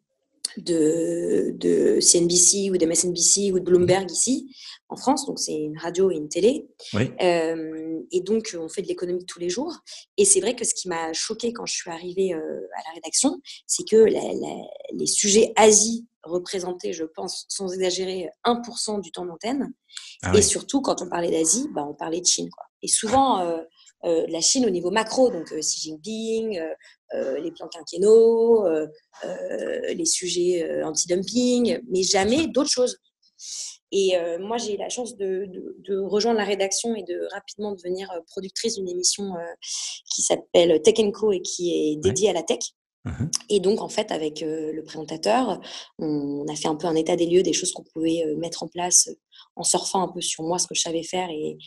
CNBC ou de MSNBC ou de Bloomberg ici, en France. Donc, c'est une radio et une télé. Oui. Et donc, on fait de l'économie tous les jours. Et c'est vrai que ce qui m'a choquée quand je suis arrivée à la rédaction, c'est que les sujets Asie représentaient, je pense, sans exagérer, 1% du temps d'antenne. Ah Et oui. surtout, quand on parlait d'Asie, bah, on parlait de Chine, quoi. Et souvent, la Chine au niveau macro, donc Xi Jinping, les plans quinquennaux, les sujets anti-dumping, mais jamais d'autres choses. Et moi, j'ai eu la chance de rejoindre la rédaction et de rapidement devenir productrice d'une émission qui s'appelle Tech & Co et qui est Ouais. dédiée à la tech. Mhm. Et donc, en fait, avec le présentateur, on a fait un peu un état des lieux des choses qu'on pouvait mettre en place en surfant un peu sur moi, ce que je savais faire et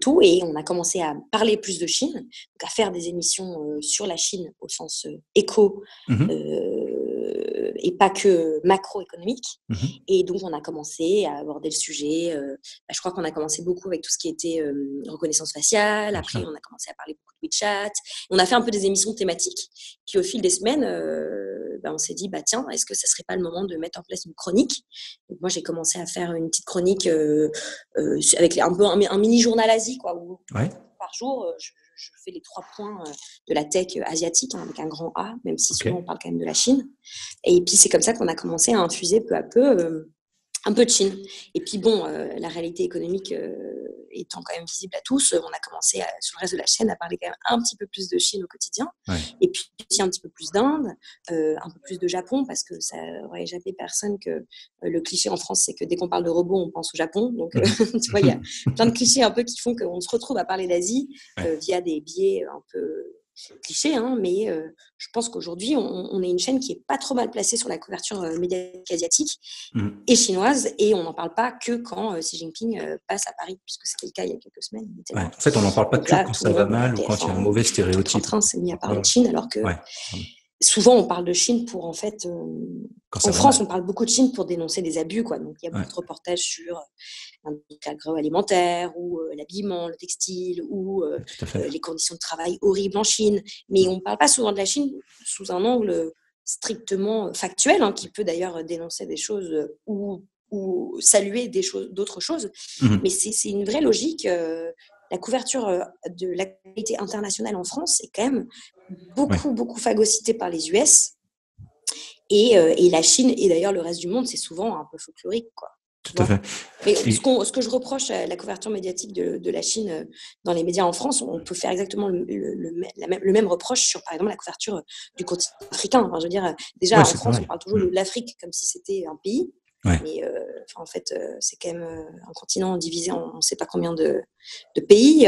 tout. Et on a commencé à parler plus de Chine, donc à faire des émissions sur la Chine au sens éco Mhm. et pas que macroéconomique. Mhm. Et donc, on a commencé à aborder le sujet. Je crois qu'on a commencé beaucoup avec tout ce qui était reconnaissance faciale. Bien Après, sûr. on a commencé à parler beaucoup de WeChat. On a fait un peu des émissions thématiques. Puis, au fil des semaines, on s'est dit, tiens, est-ce que ça serait pas le moment de mettre en place une chronique? Donc, moi, j'ai commencé à faire une petite chronique avec un peu un mini-journal Asie, quoi, où Ouais. par jour, je fais les 3 points de la tech asiatique, hein, avec un grand A, même si Ok. souvent on parle quand même de la Chine. Et puis, c'est comme ça qu'on a commencé à infuser peu à peu un peu de Chine. Et puis bon, la réalité économique étant quand même visible à tous, on a commencé sur le reste de la chaîne à parler quand même un petit peu plus de Chine au quotidien. Ouais. Et puis aussi un petit peu plus d'Inde, un peu plus de Japon, parce que ça n'aurait échappé personne que le cliché en France, c'est que dès qu'on parle de robots, on pense au Japon. Donc, tu vois, il y a plein de clichés un peu qui font qu'on se retrouve à parler d'Asie via des biais un peu clichés, hein, mais je pense qu'aujourd'hui, on est une chaîne qui est pas trop mal placée sur la couverture médiatique asiatique Mhm. et chinoise, et on n'en parle pas que quand Xi Jinping passe à Paris, puisque c'était le cas il y a quelques semaines. Il était Ouais. là. En fait, on n'en parle pas Donc que là, quand tout ça le va monde, mal ou quand il y a un mauvais TF1, stéréotype. 4 s'est mis à parler Voilà. de Chine, alors que Ouais. Pardon. souvent on parle de Chine pour, en fait, Quand ça en va France, mal. on parle beaucoup de Chine pour dénoncer des abus, quoi. Donc il y a beaucoup Ouais. de reportages sur l'industrie agroalimentaire ou l'habillement, le textile ou Tout à fait. les conditions de travail horribles en Chine. Mais on ne parle pas souvent de la Chine sous un angle strictement factuel, hein, qui peut d'ailleurs dénoncer des choses ou saluer d'autres choses. Mhm. Mais c'est une vraie logique. La couverture de l'actualité internationale en France est quand même Ouais. beaucoup phagocytée par les US. Et la Chine et d'ailleurs le reste du monde, c'est souvent un peu folklorique, quoi. Tout à fait. Mais Et ce que je reproche à la couverture médiatique de la Chine dans les médias en France, on peut faire exactement le même reproche sur, par exemple, la couverture du continent africain. Enfin, je veux dire, déjà ouais, en c'est France, on pareil. parle toujours de l'Afrique comme si c'était un pays. Ouais. Mais en fait, c'est quand même un continent divisé en on ne sait pas combien de pays.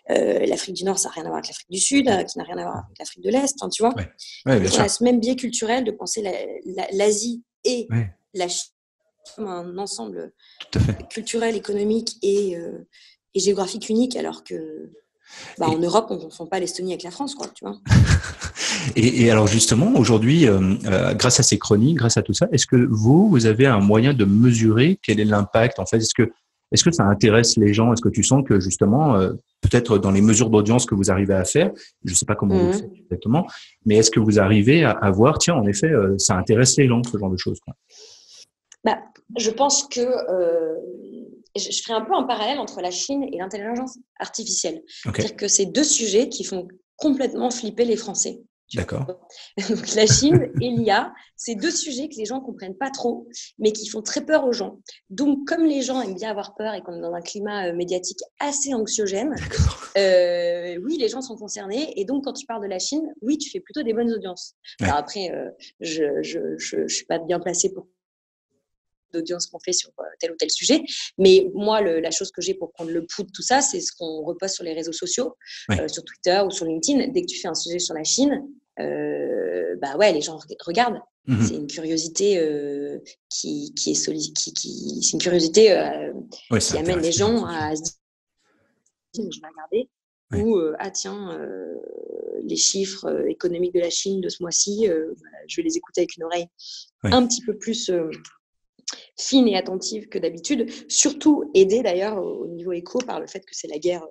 L'Afrique du Nord, ça n'a rien à voir avec l'Afrique du Sud, qui n'a rien à voir avec l'Afrique de l'Est. Enfin, tu vois. Ouais. Ouais, bien Donc, on a sûr. ce même biais culturel de penser l'Asie et Ouais. la Chine comme un ensemble Tout à fait. culturel, économique et géographique unique, alors que En Europe, on ne confond pas l'Estonie avec la France, quoi, tu vois. Et alors justement, aujourd'hui, grâce à ces chroniques, grâce à tout ça, est-ce que vous avez un moyen de mesurer quel est l'impact en fait? Est-ce que ça intéresse les gens? Est-ce que tu sens que justement, peut-être dans les mesures d'audience que vous arrivez à faire, je ne sais pas comment vous le faites exactement, mais est-ce que vous arrivez à voir, tiens, en effet, ça intéresse les gens, ce genre de choses, quoi. Je pense que je ferai un peu un parallèle entre la Chine et l'intelligence artificielle. Okay. C'est-à-dire que c'est deux sujets qui font complètement flipper les Français. D'accord. Donc la Chine et l'IA, c'est deux sujets que les gens ne comprennent pas trop, mais qui font très peur aux gens. Donc comme les gens aiment bien avoir peur et qu'on est dans un climat médiatique assez anxiogène, oui, les gens sont concernés. Et donc quand tu parles de la Chine, oui, tu fais plutôt des bonnes audiences. Ouais. Alors après, je suis pas bien placée pour d'audience qu'on fait sur tel ou tel sujet. Mais moi, la chose que j'ai pour prendre le pouls de tout ça, c'est ce qu'on reposte sur les réseaux sociaux, sur Twitter ou sur LinkedIn. Dès que tu fais un sujet sur la Chine, les gens regardent. Mm-hmm. C'est une curiosité qui est c'est une curiosité qui amène les gens à se dire je vais regarder. Ouais. Ou les chiffres économiques de la Chine de ce mois-ci, je vais les écouter avec une oreille un petit peu plus fine et attentive que d'habitude, surtout aidée d'ailleurs au niveau éco par le fait que c'est la guerre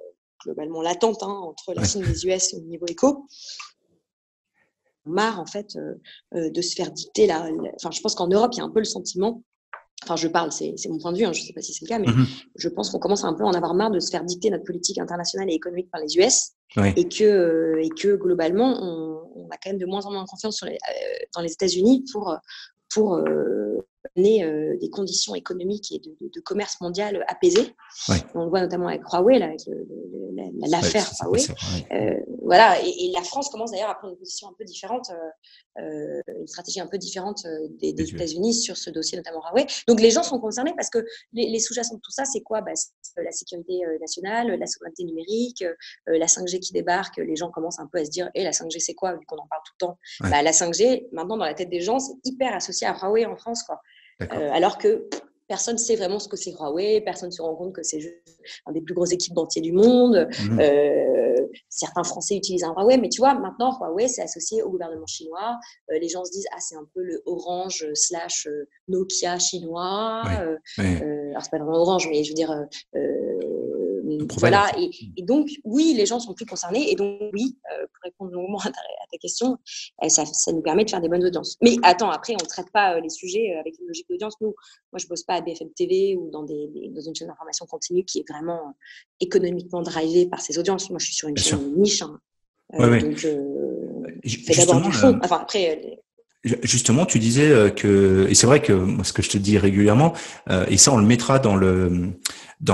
globalement latente entre la Chine et les US au niveau éco. Marre en fait de se faire dicter je pense qu'en Europe il y a un peu le sentiment, c'est mon point de vue, je ne sais pas si c'est le cas, mais je pense qu'on commence un peu à en avoir marre de se faire dicter notre politique internationale et économique par les US, et que globalement on a quand même de moins en moins confiance dans les États-Unis pour amener des conditions économiques et de commerce mondial apaisées. Ouais. On le voit notamment avec Huawei, avec l'affaire Huawei. Voilà, et la France commence d'ailleurs à prendre une position un peu différente, une stratégie un peu différente des États-Unis sur ce dossier, notamment Huawei. Donc les gens sont concernés parce que les sous-jacents de tout ça, c'est quoi ? C'est la sécurité nationale, la souveraineté numérique, la 5G qui débarque. Les gens commencent un peu à se dire la 5G, c'est quoi ? Vu qu'on en parle tout le temps. Ouais. La 5G, maintenant, dans la tête des gens, c'est hyper associé à Huawei en France, quoi. Alors que personne ne sait vraiment ce que c'est Huawei, personne ne se rend compte que c'est juste un des plus gros équipementiers du monde. Certains Français utilisent un Huawei, mais tu vois, maintenant, Huawei, c'est associé au gouvernement chinois. Les gens se disent, c'est un peu le Orange / Nokia chinois. Alors, c'est pas vraiment Orange, mais je veux dire... voilà, et donc, oui, les gens sont plus concernés. Et donc, oui, pour répondre longuement à ta question, ça nous permet de faire des bonnes audiences. Mais attends, après, on ne traite pas les sujets avec une logique d'audience. Moi, je ne bosse pas à BFM TV ou dans une chaîne d'information continue qui est vraiment économiquement drivée par ses audiences. Moi, je suis sur une chaîne niche. Donc, fais d'abord du fond. Enfin, après... Justement, tu disais que, et c'est vrai que moi, ce que je te dis régulièrement, et ça, on le mettra dans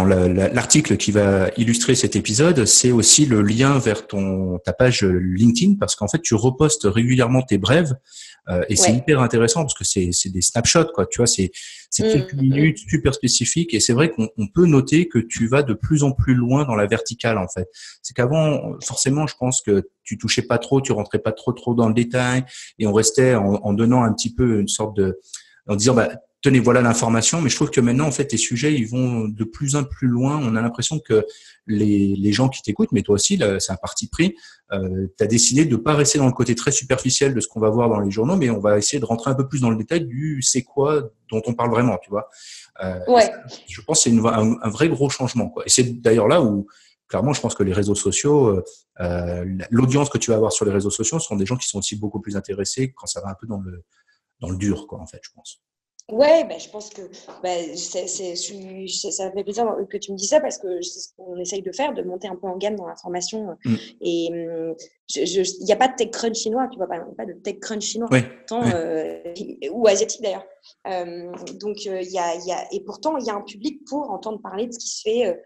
l'article qui va illustrer cet épisode, c'est aussi le lien vers ta page LinkedIn, parce qu'en fait, tu repostes régulièrement tes brèves, et c'est hyper intéressant parce que c'est des snapshots, quoi. Tu vois, c'est quelques minutes super spécifiques, et c'est vrai qu'on peut noter que tu vas de plus en plus loin dans la verticale, en fait. C'est qu'avant, forcément, je pense que tu touchais pas trop, tu rentrais pas trop dans le détail, et on restait en donnant un petit peu une sorte en disant, tenez, voilà l'information, mais je trouve que maintenant, en fait, tes sujets, ils vont de plus en plus loin. On a l'impression que les gens qui t'écoutent, mais toi aussi, là, c'est un parti pris, tu as décidé de pas rester dans le côté très superficiel de ce qu'on va voir dans les journaux, mais on va essayer de rentrer un peu plus dans le détail du c'est quoi dont on parle vraiment, tu vois. Je pense que c'est un vrai gros changement, quoi. Et c'est d'ailleurs là où, clairement, je pense que les réseaux sociaux, l'audience que tu vas avoir sur les réseaux sociaux sont des gens qui sont aussi beaucoup plus intéressés quand ça va un peu dans le dur, quoi, en fait, je pense. Ouais, je pense que ça me fait plaisir que tu me dis ça parce que c'est ce qu'on essaye de faire, de monter un peu en gamme dans l'information. Et il n'y a pas de TechCrunch chinois, tu vois, pas de TechCrunch chinois, ou asiatique d'ailleurs. Donc, et pourtant, il y a un public pour entendre parler de ce qui se fait.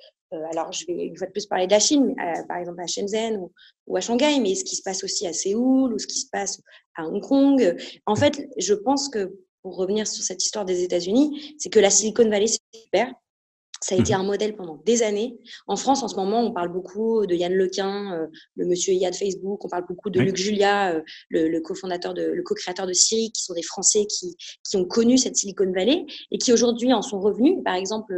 Alors, je vais une fois de plus parler de la Chine, par exemple à Shenzhen ou à Shanghai, mais ce qui se passe aussi à Séoul ou ce qui se passe à Hong Kong. En fait, je pense que pour revenir sur cette histoire des États-Unis, c'est que la Silicon Valley, c'est super. Ça a été un modèle pendant des années. En France, en ce moment, on parle beaucoup de Yann Lequin, le monsieur IA de Facebook. On parle beaucoup de Luc Julia, le co-créateur de Siri, qui sont des Français qui ont connu cette Silicon Valley et qui aujourd'hui en sont revenus. Par exemple,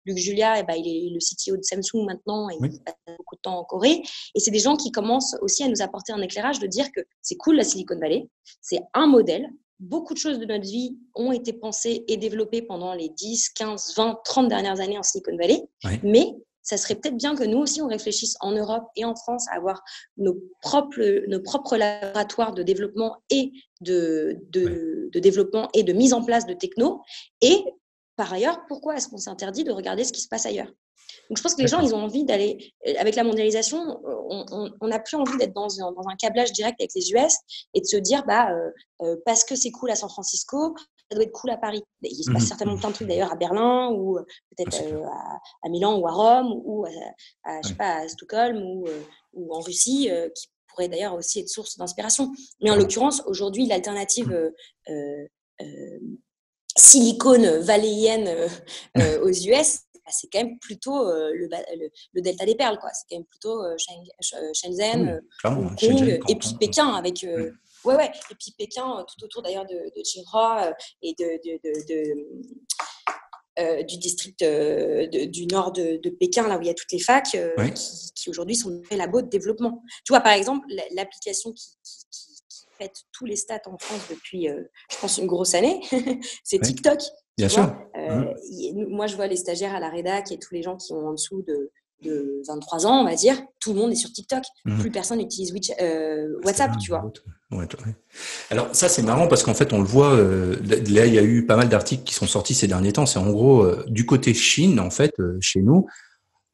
Luc Julia, il est le CTO de Samsung maintenant et il passe beaucoup de temps en Corée. Et c'est des gens qui commencent aussi à nous apporter un éclairage de dire que c'est cool la Silicon Valley, c'est un modèle. Beaucoup de choses de notre vie ont été pensées et développées pendant les 10, 15, 20, 30 dernières années en Silicon Valley. Mais ça serait peut-être bien que nous aussi, on réfléchisse en Europe et en France à avoir nos propres laboratoires de développement et de développement et de mise en place de techno. Et par ailleurs, pourquoi est-ce qu'on s'interdit de regarder ce qui se passe ailleurs ? Donc, je pense que les gens, ils ont envie d'aller… Avec la mondialisation, on n'a plus envie d'être dans un câblage direct avec les US et de se dire, parce que c'est cool à San Francisco, ça doit être cool à Paris. Il se passe certainement plein de trucs d'ailleurs à Berlin ou peut-être à Milan ou à Rome ou à Stockholm ou en Russie, qui pourraient d'ailleurs aussi être source d'inspiration. Mais en l'occurrence, aujourd'hui, l'alternative Silicon Valléenne aux US, c'est quand même plutôt le delta des perles, quoi. C'est quand même plutôt Shenzhen, Hong Kong, et puis Pékin avec et puis Pékin tout autour d'ailleurs de Tsinghua et du district du nord de Pékin, là où il y a toutes les facs qui aujourd'hui sont des labos de développement. Tu vois, par exemple, l'application qui fait tous les stats en France depuis, je pense, une grosse année, c'est TikTok. Bien sûr. Moi, je vois les stagiaires à la rédac et tous les gens qui ont en dessous de 23 ans, on va dire, tout le monde est sur TikTok. Plus personne n'utilise WhatsApp, tu vois. Alors ça, c'est marrant parce qu'en fait, on le voit, là, il y a eu pas mal d'articles qui sont sortis ces derniers temps. C'est en gros, du côté Chine, en fait, chez nous,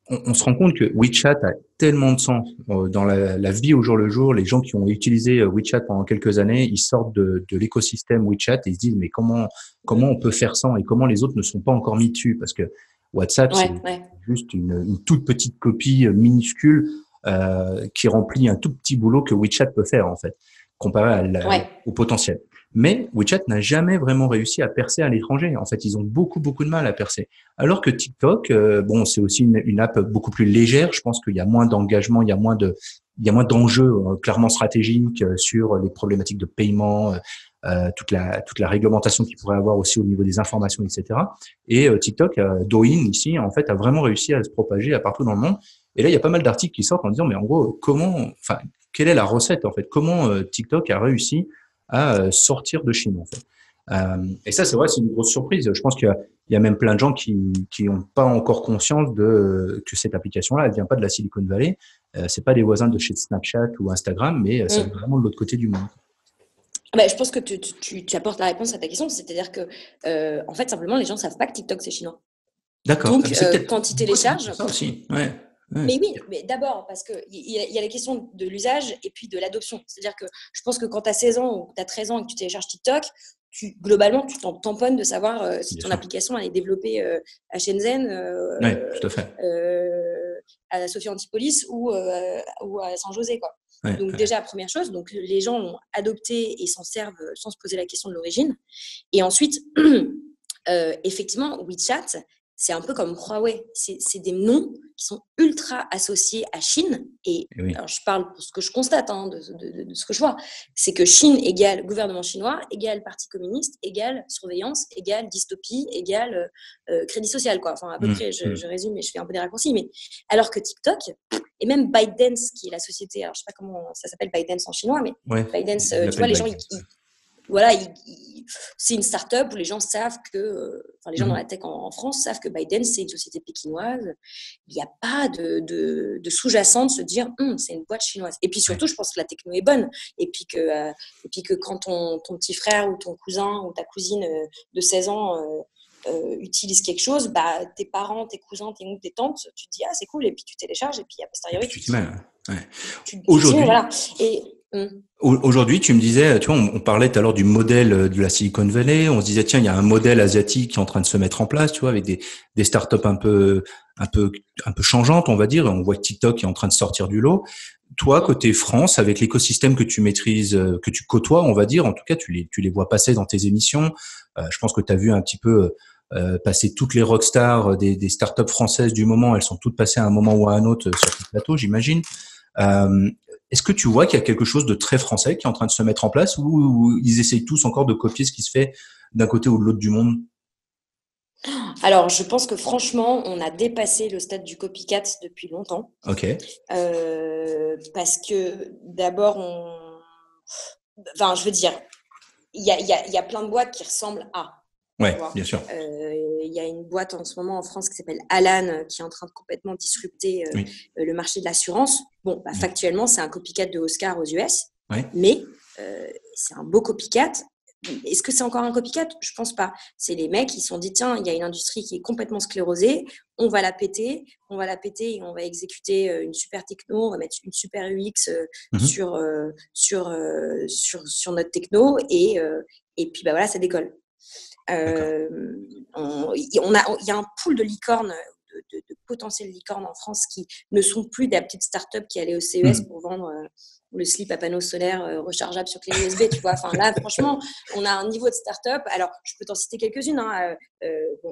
on se rend compte que WeChat a tellement de sens dans la vie au jour le jour. Les gens qui ont utilisé WeChat pendant quelques années, ils sortent de l'écosystème WeChat et ils se disent mais comment on peut faire sans et comment les autres ne sont pas encore mis dessus, parce que WhatsApp c'est juste une toute petite copie minuscule qui remplit un tout petit boulot que WeChat peut faire en fait, comparé au potentiel. Mais WeChat n'a jamais vraiment réussi à percer à l'étranger. En fait, ils ont beaucoup de mal à percer. Alors que TikTok, c'est aussi une app beaucoup plus légère. Je pense qu'il y a moins d'engagement, il y a moins d'enjeux clairement stratégiques sur les problématiques de paiement, toute la réglementation qu'il pourrait avoir aussi au niveau des informations, etc. Et TikTok, Douyin ici, en fait, a vraiment réussi à se propager partout dans le monde. Et là, il y a pas mal d'articles qui sortent en disant, mais en gros, quelle est la recette en fait ? Comment TikTok a réussi à sortir de Chine en fait. Et ça, c'est vrai, c'est une grosse surprise. Je pense qu'il y a même plein de gens qui n'ont pas encore conscience que cette application-là, elle vient pas de la Silicon Valley. C'est pas des voisins de chez Snapchat ou Instagram, mais c'est vraiment de l'autre côté du monde. Je pense que tu apportes la réponse à ta question, c'est-à-dire que en fait, simplement, les gens savent pas que TikTok c'est chinois. D'accord. Donc, quand ils téléchargent, ça aussi. Mais oui, mais d'abord, parce qu'il y a la question de l'usage et puis de l'adoption. C'est-à-dire que je pense que quand tu as 16 ans ou tu as 13 ans et que tu télécharges TikTok, globalement, tu t'en tamponnes de savoir si ton application elle est développée à Shenzhen, tout à fait. à Sophia Antipolis ou à San José, quoi. Donc déjà, première chose, donc les gens l'ont adopté et s'en servent sans se poser la question de l'origine. Et ensuite, effectivement, WeChat, c'est un peu comme Huawei. C'est des noms qui sont ultra associés à Chine. Et alors, je parle pour ce que je constate, de ce que je vois. C'est que Chine égale gouvernement chinois, égale parti communiste, égale surveillance, égale dystopie, égale crédit social, quoi. Enfin, à peu près, je résume et je fais un peu des raccourcis. Mais alors que TikTok, et même ByteDance, qui est la société, alors je ne sais pas comment ça s'appelle ByteDance en chinois, mais ByteDance, tu vois, les gens, c'est une start-up où les gens savent que, les gens dans la tech en France savent que ByteDance, c'est une société pékinoise. Il n'y a pas de sous-jacent de se dire, c'est une boîte chinoise. Et puis surtout, je pense que la techno est bonne. Et puis que quand ton petit frère ou ton cousin ou ta cousine de 16 ans utilise quelque chose, tes parents, tes cousins, tes oncles, tes tantes, tu te dis, c'est cool. Et puis tu télécharges et puis a posteriori, Aujourd'hui, voilà. Aujourd'hui, tu me disais, tu vois, on parlait tout à l'heure du modèle de la Silicon Valley. On se disait, tiens, il y a un modèle asiatique qui est en train de se mettre en place, tu vois, avec des startups un peu changeantes, on va dire. On voit que TikTok est en train de sortir du lot. Toi, côté France, avec l'écosystème que tu maîtrises, que tu côtoies, on va dire, en tout cas, tu les vois passer dans tes émissions. Je pense que tu as vu un petit peu passé toutes les rockstars des startups françaises du moment. Elles sont toutes passées à un moment ou à un autre sur ce plateau, j'imagine. Est-ce que tu vois qu'il y a quelque chose de très français qui est en train de se mettre en place ou ils essayent tous encore de copier ce qui se fait d'un côté ou de l'autre du monde? Alors, je pense que franchement, on a dépassé le stade du copycat depuis longtemps. Ok. Parce que d'abord, enfin, je veux dire, il y a plein de boîtes qui ressemblent à. Ouais, bien sûr. Il y a une boîte en ce moment en France qui s'appelle Alan, qui est en train de complètement disrupter Oui. le marché de l'assurance. Bon, factuellement, c'est un copycat de Oscar aux US, Ouais. mais c'est un beau copycat. Est-ce que c'est encore un copycat? Je pense pas. C'est les mecs qui se sont dit, tiens, il y a une industrie qui est complètement sclérosée, on va la péter et on va exécuter une super techno, on va mettre une super UX sur notre techno et puis bah voilà, ça décolle. Il y a un pool de licornes, de potentielles licornes en France qui ne sont plus des petites startups qui allaient au CES pour vendre le slip à panneaux solaires rechargeable sur clé USB, tu vois. Enfin, là, franchement, on a un niveau de startup. Alors, je peux t'en citer quelques-unes.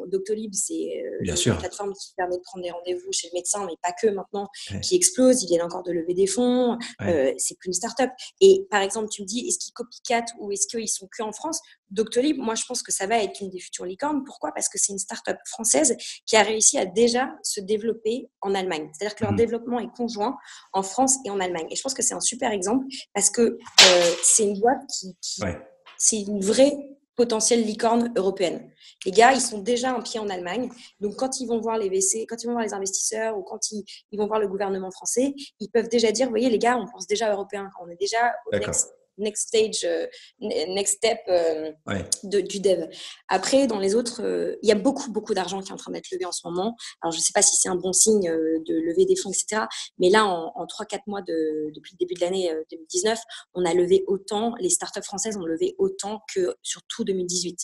Doctolib, c'est une plateforme qui permet de prendre des rendez-vous chez le médecin, mais pas que maintenant, qui explose. Ils viennent encore de lever des fonds. C'est plus une startup. Et par exemple, tu me dis, est-ce qu'ils copycat ou est-ce qu'ils sont que en France? Doctolib, moi, je pense que ça va être une des futures licornes. Pourquoi? Parce que c'est une startup française qui a réussi à déjà se développer en Allemagne. C'est-à-dire que leur développement est conjoint en France et en Allemagne. Et je pense que c'est un super exemple parce que c'est une boîte c'est une vraie potentielle licorne européenne. Les gars, ils sont déjà un pied en Allemagne. Donc, quand ils vont voir les VC, quand ils vont voir les investisseurs ou quand ils vont voir le gouvernement français, ils peuvent déjà dire, vous voyez, les gars, on pense déjà européen. On est déjà au next stage, next step du dev. Après, dans les autres, il y a beaucoup d'argent qui est en train d'être levé en ce moment. Alors, je ne sais pas si c'est un bon signe de lever des fonds, etc. Mais là, en 3-4 mois depuis le début de l'année 2019, on a levé autant, les startups françaises ont levé autant que sur tout 2018.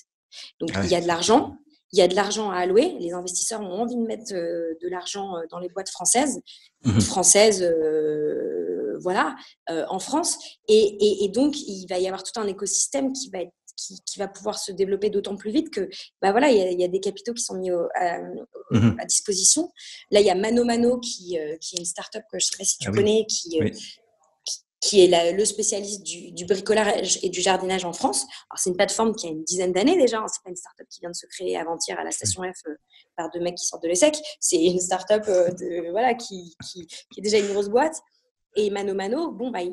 Donc, il y a de l'argent. Il y a de l'argent à allouer. Les investisseurs ont envie de mettre de l'argent dans les boîtes françaises, en France. Et donc, il va y avoir tout un écosystème qui va pouvoir se développer d'autant plus vite que, il y a des capitaux qui sont mis à disposition. Là, il y a Mano qui est une startup que je ne sais pas si tu connais, qui est le spécialiste du bricolage et du jardinage en France. Alors, c'est une plateforme qui a une dizaine d'années déjà. C'est pas une start-up qui vient de se créer avant-hier à la station F par deux mecs qui sortent de l'ESSEC. C'est une start-up qui est déjà une grosse boîte. Et Mano,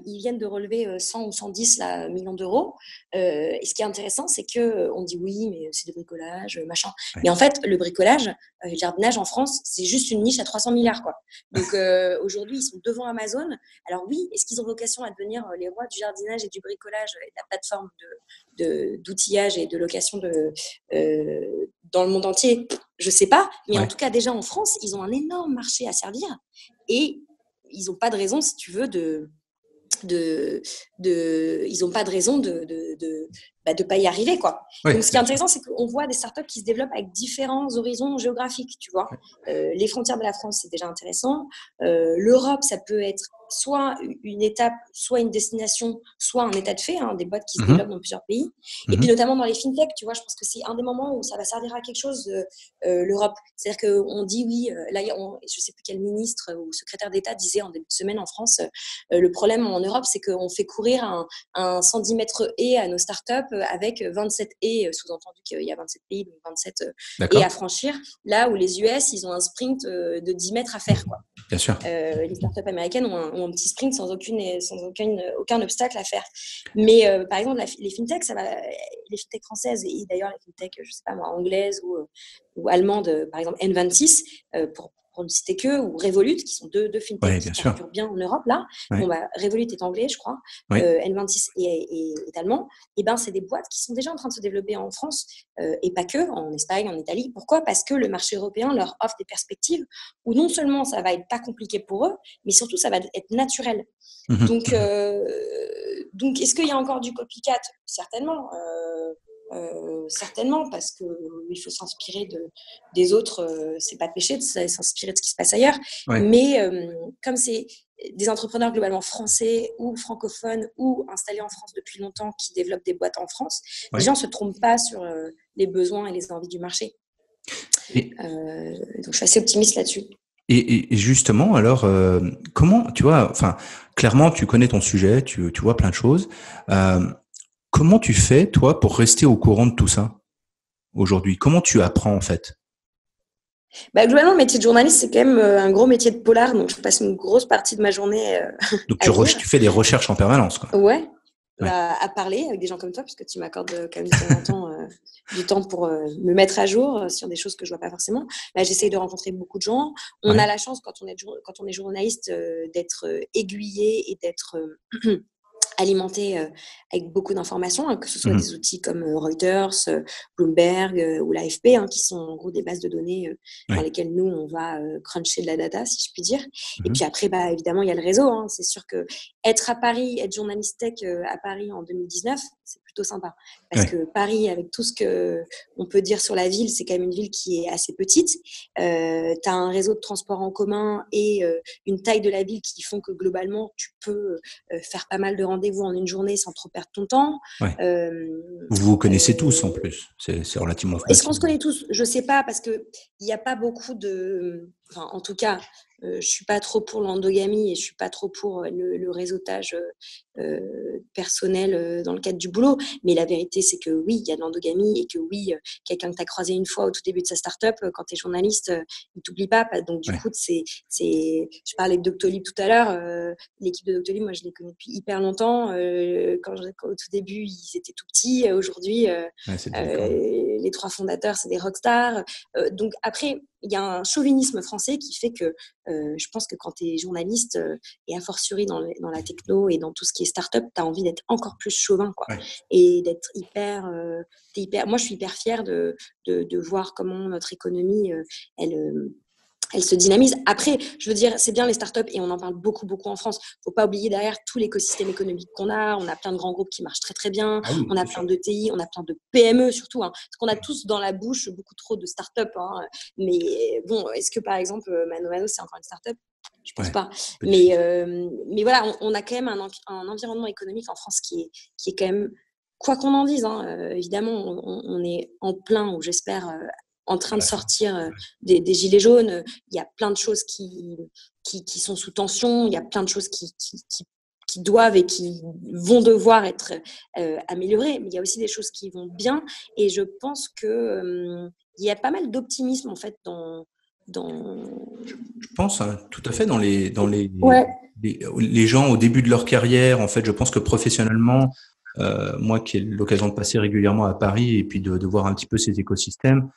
ils viennent de relever 100 ou 110 millions d'euros. Et ce qui est intéressant, c'est qu'on dit oui, mais c'est du bricolage, machin. Mais en fait, le bricolage, le jardinage en France, c'est juste une niche à 300 milliards, quoi. Donc aujourd'hui, ils sont devant Amazon. Alors oui, est-ce qu'ils ont vocation à devenir les rois du jardinage et du bricolage et de la plateforme d'outillage et de location dans le monde entier? Je sais pas. Mais en tout cas, déjà en France, ils ont un énorme marché à servir. Et ils n'ont pas de raison, si tu veux, ils n'ont pas de raison de pas y arriver, quoi. Donc, ce qui est intéressant, c'est qu'on voit des startups qui se développent avec différents horizons géographiques, tu vois. Les frontières de la France, c'est déjà intéressant. L'Europe, ça peut être soit une étape, soit une destination, soit un état de fait, des boîtes qui se développent dans plusieurs pays. Et puis, notamment dans les fintech, tu vois, je pense que c'est un des moments où ça va servir à quelque chose, l'Europe. C'est-à-dire qu'on dit, oui, là, je ne sais plus quel ministre ou secrétaire d'État disait en début de semaine en France, le problème en Europe, c'est qu'on fait courir un 110 mètres haies à nos startups avec 27 haies, sous-entendu qu'il y a 27 pays, donc 27 haies à franchir, là où les US, ils ont un sprint de 10 mètres à faire, quoi. Bien sûr. Les startups américaines ont un petit sprint sans aucun obstacle à faire. Mais par exemple, les fintechs, les fintechs françaises et d'ailleurs les fintechs, je sais pas moi, anglaises ou allemandes, par exemple N26, pour ne citer que, ou Revolut, qui sont deux fintechs qui perdurent bien en Europe, là. Revolut est anglais, je crois. N26 est allemand. Et c'est des boîtes qui sont déjà en train de se développer en France, et pas que, en Espagne, en Italie. Pourquoi? Parce que le marché européen leur offre des perspectives où non seulement ça va être pas compliqué pour eux, mais surtout ça va être naturel. Donc, est-ce qu'il y a encore du copycat? Certainement. Certainement, parce qu'il faut s'inspirer des autres, c'est pas péché de s'inspirer de ce qui se passe ailleurs, mais comme c'est des entrepreneurs globalement français ou francophones ou installés en France depuis longtemps qui développent des boîtes en France, les gens ne se trompent pas sur les besoins et les envies du marché. Donc, je suis assez optimiste là-dessus. Et justement, alors, comment, tu vois, enfin, clairement, tu connais ton sujet, tu vois plein de choses. Comment tu fais, toi, pour rester au courant de tout ça aujourd'hui? Comment tu apprends, en fait? Globalement, le métier de journaliste, c'est quand même un gros métier de polar. Donc, je passe une grosse partie de ma journée Donc, à lire. tu fais des recherches en permanence, quoi. Ouais. Ouais. À parler avec des gens comme toi, puisque tu m'accordes quand même de temps en temps du temps pour me mettre à jour sur des choses que je vois pas forcément. Là, j'essaye de rencontrer beaucoup de gens. On a la chance, quand on est journaliste, d'être aiguillé et d'être alimenté avec beaucoup d'informations, hein, que ce soit des outils comme Reuters, Bloomberg ou l'AFP, hein, qui sont en gros des bases de données dans lesquelles nous, on va cruncher de la data, si je puis dire. Et puis après, évidemment, il y a le réseau. Hein. C'est sûr que être à Paris, être journaliste tech à Paris en 2019, c'est plutôt sympa. Parce que Paris, avec tout ce qu'on peut dire sur la ville, c'est quand même une ville qui est assez petite. Tu as un réseau de transport en commun et une taille de la ville qui font que globalement, tu peux faire pas mal de rendez-vous en une journée sans trop perdre ton temps. Ouais. Vous vous connaissez tous en plus, c'est relativement facile. Est-ce qu'on se connaît tous? Je sais pas, parce que il n'y a pas beaucoup de... Enfin, en tout cas, je suis pas trop pour l'endogamie et je suis pas trop pour le réseautage personnel dans le cadre du boulot. Mais la vérité, c'est que oui, il y a de l'endogamie et que oui, quelqu'un que tu as croisé une fois au tout début de sa start-up, quand tu es journaliste, il t'oublie pas. Donc du coup, je parlais de Doctolib tout à l'heure. L'équipe de Doctolib, moi, je l'ai connue depuis hyper longtemps. Quand au tout début, ils étaient tout petits. Aujourd'hui, les 3 fondateurs, c'est des rockstars. Donc après, il y a un chauvinisme français qui fait que je pense que quand tu es journaliste et a fortiori dans la techno et dans tout ce qui est start-up, tu as envie d'être encore plus chauvin, quoi. Et d'être hyper... Moi, je suis hyper fière de voir comment notre économie, elle se dynamise. Après, je veux dire, c'est bien les startups et on en parle beaucoup, beaucoup en France. Faut pas oublier derrière tout l'écosystème économique qu'on a. On a plein de grands groupes qui marchent très, très bien. On a plein de TI, on a plein de PME surtout. Hein, parce qu'on a tous dans la bouche beaucoup trop de startups. Hein. Mais bon, est-ce que par exemple, Mano, c'est encore une startup? Je pense pas. Mais voilà, on a quand même un environnement économique en France qui est quand même, quoi qu'on en dise, hein, évidemment, on est en plein, ou j'espère, en train de sortir des gilets jaunes. Il y a plein de choses qui sont sous tension. Il y a plein de choses qui doivent et qui vont devoir être améliorées. Mais il y a aussi des choses qui vont bien. Et je pense que il y a pas mal d'optimisme en fait dans Je pense tout à fait dans les gens au début de leur carrière. En fait, je pense que professionnellement, moi qui ai l'occasion de passer régulièrement à Paris et puis de voir un petit peu ces écosystèmes,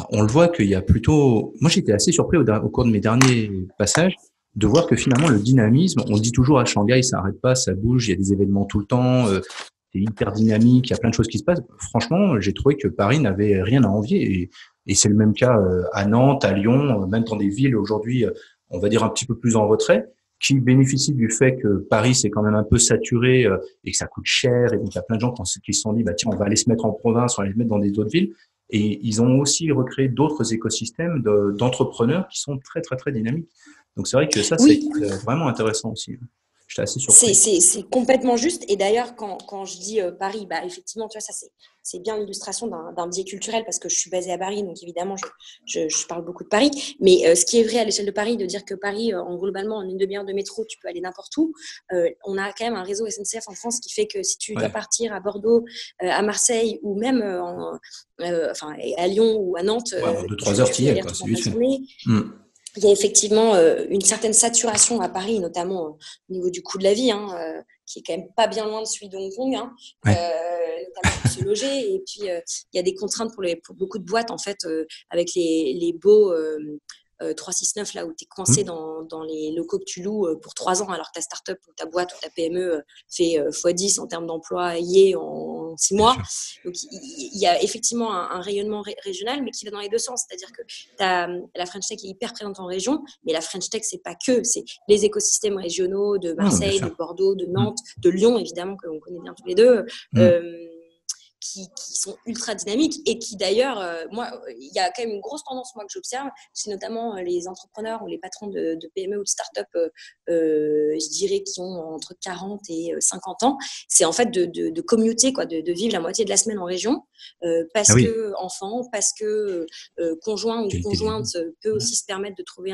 on le voit qu'il y a plutôt... Moi, j'étais assez surpris au cours de mes derniers passages de voir que finalement, le dynamisme, on dit toujours à Shanghai, ça n'arrête pas, ça bouge, il y a des événements tout le temps, c'est hyper dynamique, il y a plein de choses qui se passent. Franchement, j'ai trouvé que Paris n'avait rien à envier. Et c'est le même cas à Nantes, à Lyon, même dans des villes aujourd'hui, on va dire un petit peu plus en retrait, qui bénéficient du fait que Paris, c'est quand même un peu saturé et que ça coûte cher. Et donc, il y a plein de gens qui se sont dit, tiens, on va aller se mettre en province, on va aller se mettre dans des autres villes. Et ils ont aussi recréé d'autres écosystèmes d'entrepreneurs qui sont très, très, très dynamiques. Donc, c'est vrai que ça, c'est vraiment intéressant aussi. J'étais assez surpris. C'est complètement juste. Et d'ailleurs, quand je dis Paris, effectivement, tu vois, ça, c'est bien l'illustration d'un biais culturel parce que je suis basée à Paris. Donc, évidemment, je parle beaucoup de Paris. Mais ce qui est vrai à l'échelle de Paris, de dire que Paris, globalement, en une demi-heure de métro, tu peux aller n'importe où. On a quand même un réseau SNCF en France qui fait que si tu dois partir à Bordeaux, à Marseille ou même à Lyon ou à Nantes, 2-3 heures, tu y es, quoi. C'est vite fait. Il y a effectivement une certaine saturation à Paris, notamment au niveau du coût de la vie, qui est quand même pas bien loin de celui de Hong Kong, notamment pour se loger. Et puis, il y a des contraintes pour beaucoup de boîtes, en fait, avec les beaux 369, là où tu es coincé dans les locaux que tu loues pour 3 ans, alors que ta start-up ou ta boîte ou ta PME fait x10 en termes d'employés en 6 mois. Donc, il y a effectivement un rayonnement régional, mais qui va dans les deux sens. C'est-à-dire que la French Tech est hyper présente en région, mais la French Tech, c'est pas que. C'est les écosystèmes régionaux de Marseille, de Bordeaux, de Nantes, de Lyon, évidemment, que l'on connaît bien tous les deux, qui sont ultra dynamiques et qui d'ailleurs, moi, il y a quand même une grosse tendance moi que j'observe, c'est notamment les entrepreneurs ou les patrons de PME ou de start-up, je dirais qui ont entre 40 et 50 ans, c'est en fait de commuter, quoi, de vivre la moitié de la semaine en région, parce que enfant, parce que conjoint ou conjointe peut aussi se permettre de trouver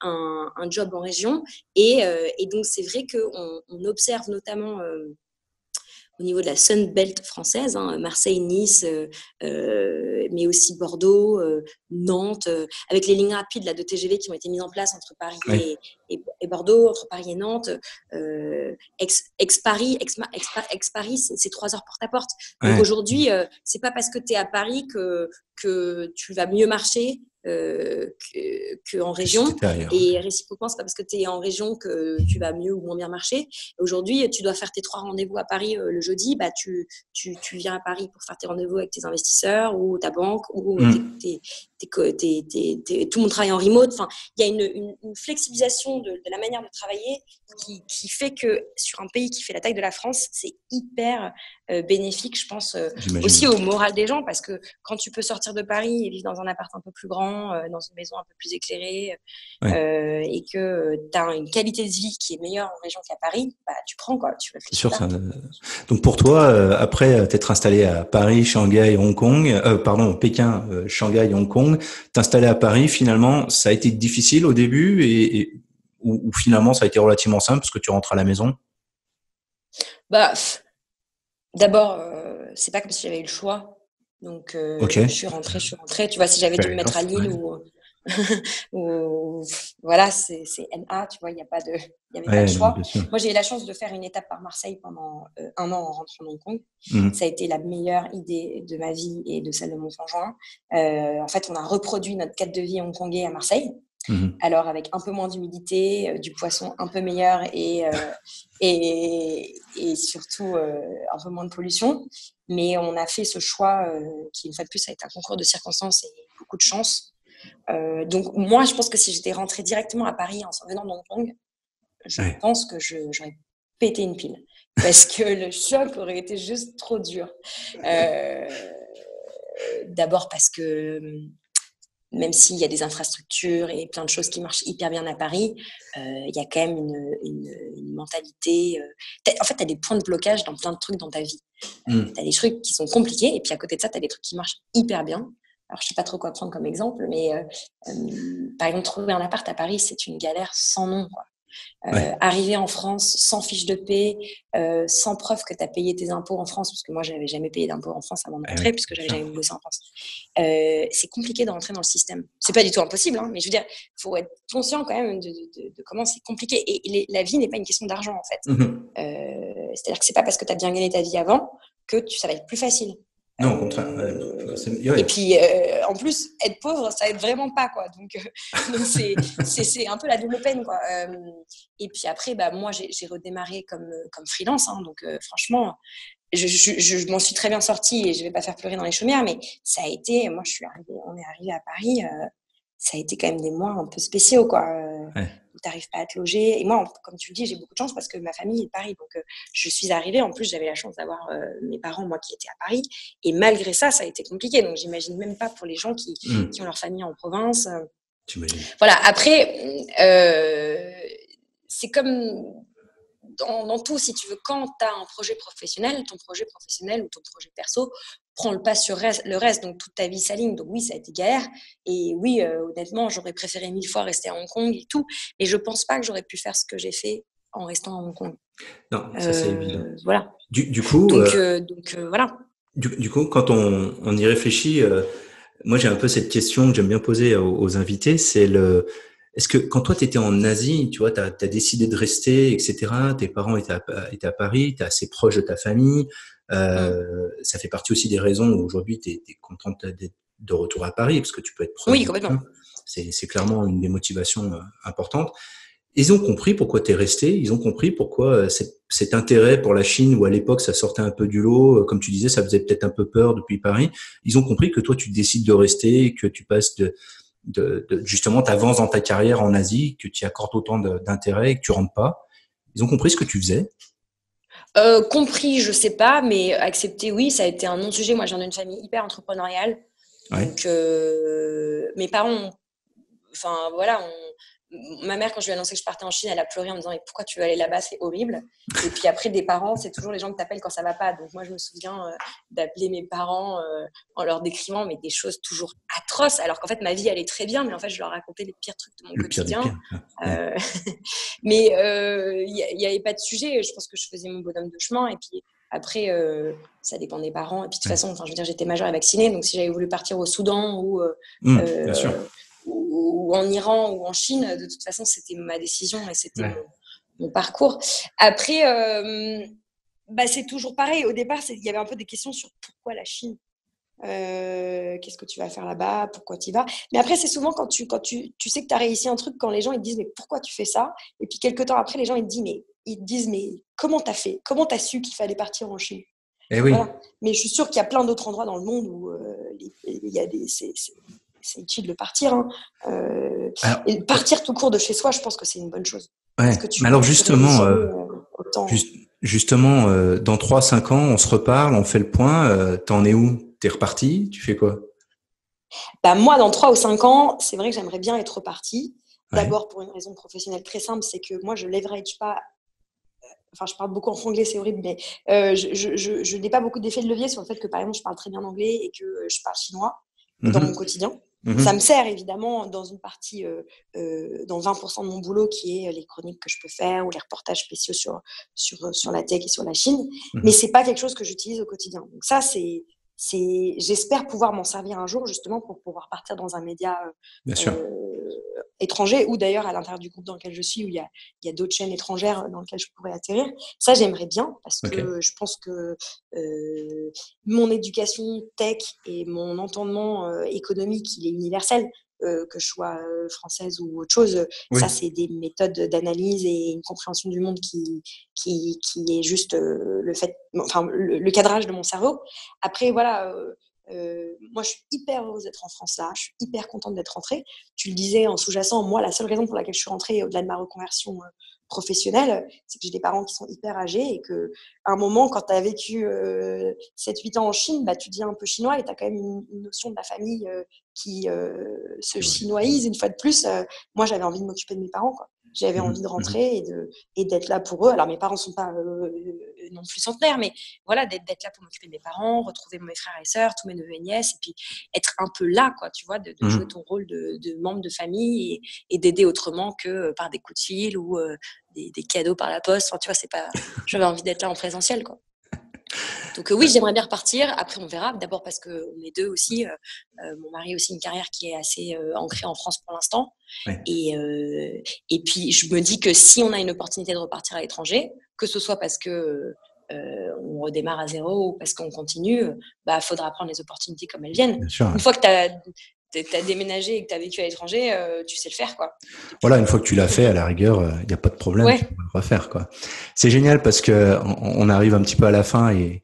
un job en région, et donc c'est vrai qu'on observe notamment au niveau de la Sun Belt française, Marseille, Nice, mais aussi Bordeaux, Nantes, avec les lignes rapides là, de TGV qui ont été mises en place entre Paris et Bordeaux, entre Paris et Nantes, ex-Paris, c'est 3 heures porte à porte. Donc aujourd'hui, c'est pas parce que tu es à Paris que tu vas mieux marcher qu'en région, et réciproquement c'est pas parce que tu es en région que tu vas mieux ou moins bien marcher. Aujourd'hui tu dois faire tes 3 rendez-vous à Paris le jeudi, bah tu viens à Paris pour faire tes rendez-vous avec tes investisseurs ou ta banque ou tout le monde travaille en remote. Enfin, il y a une flexibilisation de la manière de travailler qui fait que sur un pays qui fait la taille de la France, c'est hyper bénéfique, je pense, aussi au moral des gens, parce que quand tu peux sortir de Paris et vivre dans un appart un peu plus grand, dans une maison un peu plus éclairée, et que tu as une qualité de vie qui est meilleure en région qu'à Paris, bah, tu prends, quoi, tu réfléchis. C'est sûr, ça. Donc pour toi, après t'être installé à Paris, Shanghai, Hong Kong, Pékin, Shanghai, Hong Kong, t'installer à Paris, finalement, ça a été difficile au début ou finalement ça a été relativement simple parce que tu rentres à la maison? Bah, d'abord, c'est pas comme si j'avais eu le choix. Donc, je suis rentrée. Tu vois, si j'avais dû me mettre à Lille ou voilà, c'est NA, tu vois, il n'y avait pas de choix. Moi, j'ai eu la chance de faire une étape par Marseille pendant 1 an en rentrant en Hong Kong. Ça a été la meilleure idée de ma vie et de celle de mon conjoint. En fait, on a reproduit notre cadre de vie hongkongais à Marseille. Alors avec un peu moins d'humidité, du poisson un peu meilleur et surtout un peu moins de pollution. Mais on a fait ce choix qui, une fois de plus, a été un concours de circonstances et beaucoup de chance. Donc moi, je pense que si j'étais rentrée directement à Paris en venant de Hong Kong, je pense que j'aurais pété une pile. Parce que le choc aurait été juste trop dur. D'abord parce que même s'il y a des infrastructures et plein de choses qui marchent hyper bien à Paris, il y a quand même une mentalité. En fait, tu as des points de blocage dans plein de trucs dans ta vie. Tu as des trucs qui sont compliqués, et puis à côté de ça, tu as des trucs qui marchent hyper bien. Alors, je ne sais pas trop quoi prendre comme exemple, mais par exemple, trouver un appart à Paris, c'est une galère sans nom, quoi. Arriver en France sans fiche de paie, sans preuve que tu as payé tes impôts en France, parce que moi, je n'avais jamais payé d'impôts en France avant de rentrer, puisque je n'avais jamais bossé en France. C'est compliqué de rentrer dans le système. Ce n'est pas du tout impossible, mais je veux dire, il faut être conscient quand même de comment c'est compliqué. Et la vie n'est pas une question d'argent, en fait. C'est-à-dire que ce n'est pas parce que tu as bien gagné ta vie avant que ça va être plus facile. Non, au contraire. Et puis, en plus, être pauvre, ça aide vraiment pas, quoi. Donc c'est un peu la double peine, quoi. Et puis après, moi, j'ai redémarré comme freelance. Donc, franchement, je m'en suis très bien sortie et je vais pas faire pleurer dans les chaumières, mais ça a été, moi, on est arrivé à Paris, ça a été quand même des mois un peu spéciaux, quoi. Où tu n'arrives pas à te loger. Et moi, comme tu le dis, j'ai beaucoup de chance parce que ma famille est de Paris. Donc, je suis arrivée. En plus, j'avais la chance d'avoir mes parents, moi, qui étaient à Paris. Et malgré ça, ça a été compliqué. Donc, j'imagine même pas pour les gens qui ont leur famille en province. Voilà. Après, c'est comme dans tout, si tu veux, quand tu as un projet professionnel, ton projet professionnel ou ton projet perso prend le pas sur le reste, donc toute ta vie s'aligne. Donc oui, ça a été galère, et oui, honnêtement, j'aurais préféré 1000 fois rester à Hong Kong et tout, mais je pense pas que j'aurais pu faire ce que j'ai fait en restant à Hong Kong. Non, ça c'est évident. Voilà. Du coup, voilà. Du coup, quand on y réfléchit, moi j'ai un peu cette question que j'aime bien poser aux invités, c'est est-ce que quand toi tu étais en Asie, tu vois, t'as décidé de rester, etc., tes parents étaient à Paris, t'es assez proche de ta famille, ça fait partie aussi des raisons où aujourd'hui t'es contente d'être de retour à Paris, parce que tu peux être proche. Oui, complètement. C'est clairement une des motivations importantes. Ils ont compris pourquoi t'es resté, ils ont compris pourquoi cet intérêt pour la Chine, où à l'époque ça sortait un peu du lot, comme tu disais, ça faisait peut-être un peu peur depuis Paris. Ils ont compris que toi tu décides de rester, que tu passes justement t'avances dans ta carrière en Asie, que tu y accordes autant d'intérêt et que tu rentres pas. Ils ont compris ce que tu faisais. Compris, je sais pas, mais accepté, oui, ça a été un non-sujet. Moi, je viens d'une famille hyper entrepreneuriale. Ouais. Donc, mes parents, enfin, voilà, ma mère, quand je lui ai annoncé que je partais en Chine, elle a pleuré en me disant « Mais pourquoi tu veux aller là-bas? C'est horrible. » Et puis après, des parents, c'est toujours les gens que tu appelles quand ça va pas. Donc moi, je me souviens d'appeler mes parents en leur décrivant mais des choses toujours atroces, alors qu'en fait, ma vie allait très bien, mais en fait, je leur racontais les pires trucs de mon quotidien. Ouais. Mais il n'y avait pas de sujet. Je pense que je faisais mon bonhomme de chemin. Et puis après, ça dépend des parents. Et puis de toute façon, enfin, je veux dire, j'étais majeure et vaccinée. Donc si j'avais voulu partir au Soudan ou bien sûr. ou en Iran ou en Chine, de toute façon, c'était ma décision et c'était mon parcours. Après, c'est toujours pareil. Au départ, il y avait un peu des questions sur pourquoi la Chine. Qu'est-ce que tu vas faire là-bas? Pourquoi tu y vas? Mais après, c'est souvent quand tu sais que tu as réussi un truc, quand les gens ils te disent mais pourquoi tu fais ça? Et puis quelques temps après, les gens ils te disent mais comment t'as fait? Comment t'as su qu'il fallait partir en Chine? Eh oui. Voilà. Mais je suis sûre qu'il y a plein d'autres endroits dans le monde où il y a c'est utile de partir. Hein. Et partir tout court de chez soi, je pense que c'est une bonne chose. Ouais. Mais alors justement, autant... dans 3-5 ans, on se reparle, on fait le point. T'en es où? T'es reparti? Tu fais quoi? Moi, dans 3 ou 5 ans, c'est vrai que j'aimerais bien être repartie. D'abord, pour une raison professionnelle très simple, c'est que moi, je leverage pas. Enfin, je parle beaucoup en franglais, c'est horrible, mais je n'ai pas beaucoup d'effet de levier sur le fait que, par exemple, je parle très bien anglais et que je parle chinois dans mon quotidien. Ça me sert évidemment dans une partie, dans 20% de mon boulot qui est les chroniques que je peux faire ou les reportages spéciaux sur la tech et sur la Chine. Mais c'est pas quelque chose que j'utilise au quotidien. Donc ça, j'espère pouvoir m'en servir un jour justement pour pouvoir partir dans un média étranger ou d'ailleurs à l'intérieur du groupe dans lequel je suis où il y a d'autres chaînes étrangères dans lesquelles je pourrais atterrir. Ça, j'aimerais bien parce que je pense que mon éducation tech et mon entendement économique, il est universel. Que je sois française ou autre chose, ça c'est des méthodes d'analyse et une compréhension du monde qui est juste le cadrage de mon cerveau. Après voilà, moi je suis hyper heureuse d'être en France là, je suis hyper contente d'être rentrée. Tu le disais en sous-jacent, moi la seule raison pour laquelle je suis rentrée au-delà de ma reconversion professionnelle, c'est que j'ai des parents qui sont hyper âgés et qu'à un moment, quand tu as vécu 7-8 ans en Chine, tu deviens un peu chinois et tu as quand même une notion de la famille qui se chinoise une fois de plus. Moi, j'avais envie de m'occuper de mes parents, quoi. J'avais envie de rentrer et d'être là pour eux. Alors, mes parents ne sont pas non plus centenaires, mais voilà, d'être là pour m'occuper de mes parents, retrouver mes frères et sœurs, tous mes neveux et nièces, et puis être un peu là, quoi, tu vois, de jouer ton rôle de membre de famille et d'aider autrement que par des coups de fil ou des cadeaux par la poste. Enfin, tu vois, c'est pas... J'avais envie d'être là en présentiel, quoi. Donc oui, j'aimerais bien repartir. Après, on verra. D'abord parce qu'on est deux aussi. Mon mari a aussi une carrière qui est assez ancrée en France pour l'instant. Et puis, je me dis que si on a une opportunité de repartir à l'étranger, que ce soit parce que on redémarre à zéro ou parce qu'on continue, faudra prendre les opportunités comme elles viennent. Une fois que t'as déménagé et que t'as vécu à l'étranger, tu sais le faire, quoi. Voilà, une fois que tu l'as fait, à la rigueur, il n'y a pas de problème, tu peux le refaire, quoi. C'est génial parce que on arrive un petit peu à la fin et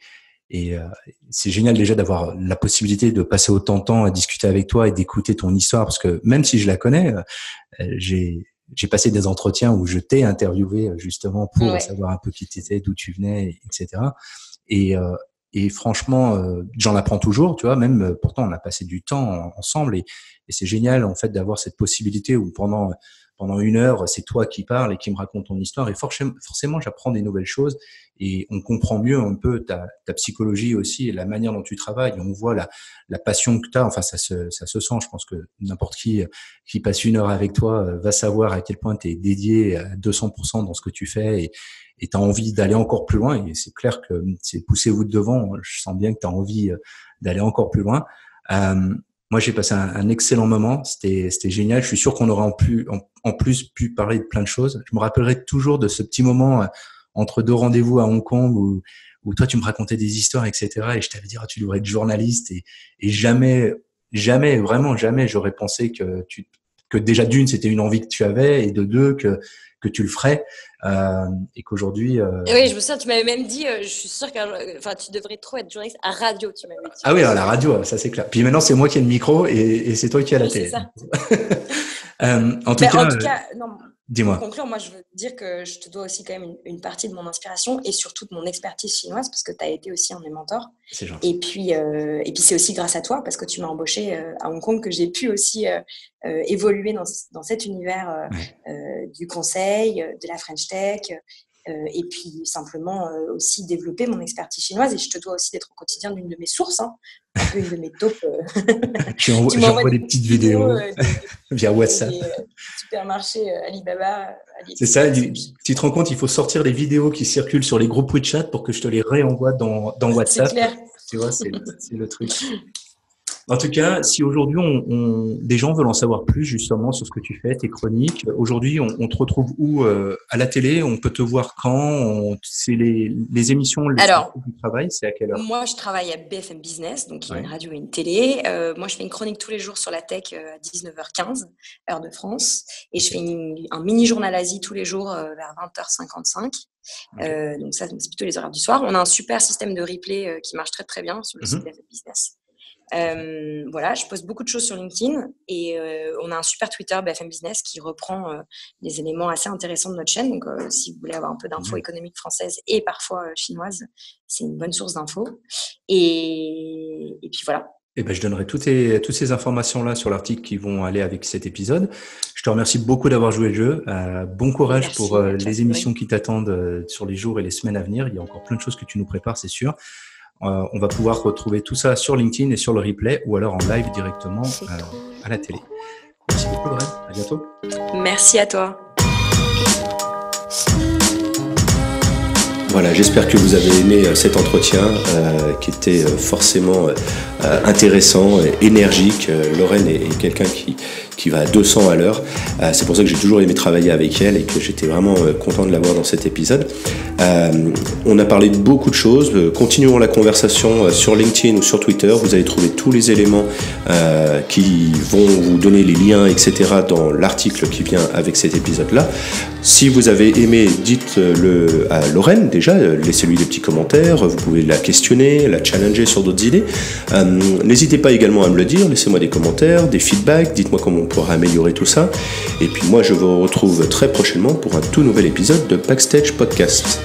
c'est génial déjà d'avoir la possibilité de passer autant de temps à discuter avec toi et d'écouter ton histoire parce que même si je la connais, j'ai passé des entretiens où je t'ai interviewé justement pour savoir un peu qui t'étais, d'où tu venais, etc. Et franchement, j'en apprends toujours, tu vois, même pourtant on a passé du temps ensemble et c'est génial en fait d'avoir cette possibilité où pendant 1 heure, c'est toi qui parles et qui me raconte ton histoire et forcément j'apprends des nouvelles choses et on comprend mieux un peu ta psychologie aussi et la manière dont tu travailles. Et on voit la passion que tu as, enfin ça se sent, je pense que n'importe qui passe 1 heure avec toi va savoir à quel point tu es dédié à 200% dans ce que tu fais et tu as envie d'aller encore plus loin et c'est clair que c'est poussez-vous de devant, je sens bien que tu as envie d'aller encore plus loin. Moi, j'ai passé un excellent moment. C'était génial. Je suis sûr qu'on aurait en plus pu parler de plein de choses. Je me rappellerai toujours de ce petit moment entre 2 rendez-vous à Hong Kong où toi, tu me racontais des histoires, etc. Et je t'avais dit, tu devrais être journaliste et jamais, vraiment jamais, j'aurais pensé que déjà d'une, c'était une envie que tu avais et de 2, que tu le ferais et qu'aujourd'hui oui, je me souviens, tu m'avais même dit je suis sûre que tu devrais trop être journaliste à radio, tu m'avais dit. Ah oui, à la radio, ça c'est clair. Puis maintenant c'est moi qui ai le micro et c'est toi qui as la télé. C'est ça. En tout cas, non, Dis-moi. Pour conclure, moi, je veux dire que je te dois aussi quand même une partie de mon inspiration et surtout de mon expertise chinoise parce que tu as été aussi un de mes mentors. C'est gentil. Et puis c'est aussi grâce à toi parce que tu m'as embauché à Hong Kong que j'ai pu aussi évoluer dans cet univers du conseil, de la French Tech. Et puis simplement aussi développer mon expertise chinoise. Et je te dois aussi d'être au quotidien d'une de mes sources, un peu une de mes taupes. J'envoie des petites vidéos via WhatsApp. Des supermarchés Alibaba. C'est ça, tu te rends compte, il faut sortir les vidéos qui circulent sur les groupes WeChat pour que je te les réenvoie dans WhatsApp. C'est clair. Tu vois, c'est le truc. En tout cas, si aujourd'hui des gens veulent en savoir plus justement sur ce que tu fais, tes chroniques, aujourd'hui on te retrouve où à la télé? On peut te voir quand? C'est les émissions, Alors, du travail, c'est à quelle heure? Moi, je travaille à BFM Business, donc il y a une radio et une télé. Moi, je fais une chronique tous les jours sur la tech à 19h15, heure de France. Et je fais un mini-journal Asie tous les jours vers 20h55. Okay. Donc ça, c'est plutôt les horaires du soir. On a un super système de replay qui marche très très bien sur le site BFM Business. Voilà, je poste beaucoup de choses sur LinkedIn et on a un super Twitter BFM Business qui reprend des éléments assez intéressants de notre chaîne. Donc, si vous voulez avoir un peu d'infos économiques françaises et parfois chinoises, c'est une bonne source d'infos. Et puis voilà. Eh ben, je donnerai toutes ces informations-là sur l'article qui vont aller avec cet épisode. Je te remercie beaucoup d'avoir joué le jeu. Bon courage. Merci pour les émissions qui t'attendent sur les jours et les semaines à venir. Il y a encore plein de choses que tu nous prépares, c'est sûr. On va pouvoir retrouver tout ça sur LinkedIn et sur le replay ou alors en live directement à la télé. Merci beaucoup, Lorraine. À bientôt. Merci à toi. Voilà, j'espère que vous avez aimé cet entretien qui était forcément intéressant, énergique. Lorraine est quelqu'un qui va à 200 à l'heure. C'est pour ça que j'ai toujours aimé travailler avec elle et que j'étais vraiment content de l'avoir dans cet épisode. On a parlé de beaucoup de choses. Continuons la conversation sur LinkedIn ou sur Twitter. Vous allez trouver tous les éléments qui vont vous donner les liens, etc. dans l'article qui vient avec cet épisode-là. Si vous avez aimé, dites-le à Lorraine déjà. Laissez-lui des petits commentaires. Vous pouvez la questionner, la challenger sur d'autres idées. N'hésitez pas également à me le dire. Laissez-moi des commentaires, des feedbacks. Dites-moi comment on pourra améliorer tout ça. Et puis moi, je vous retrouve très prochainement pour un tout nouvel épisode de Backstage Podcast.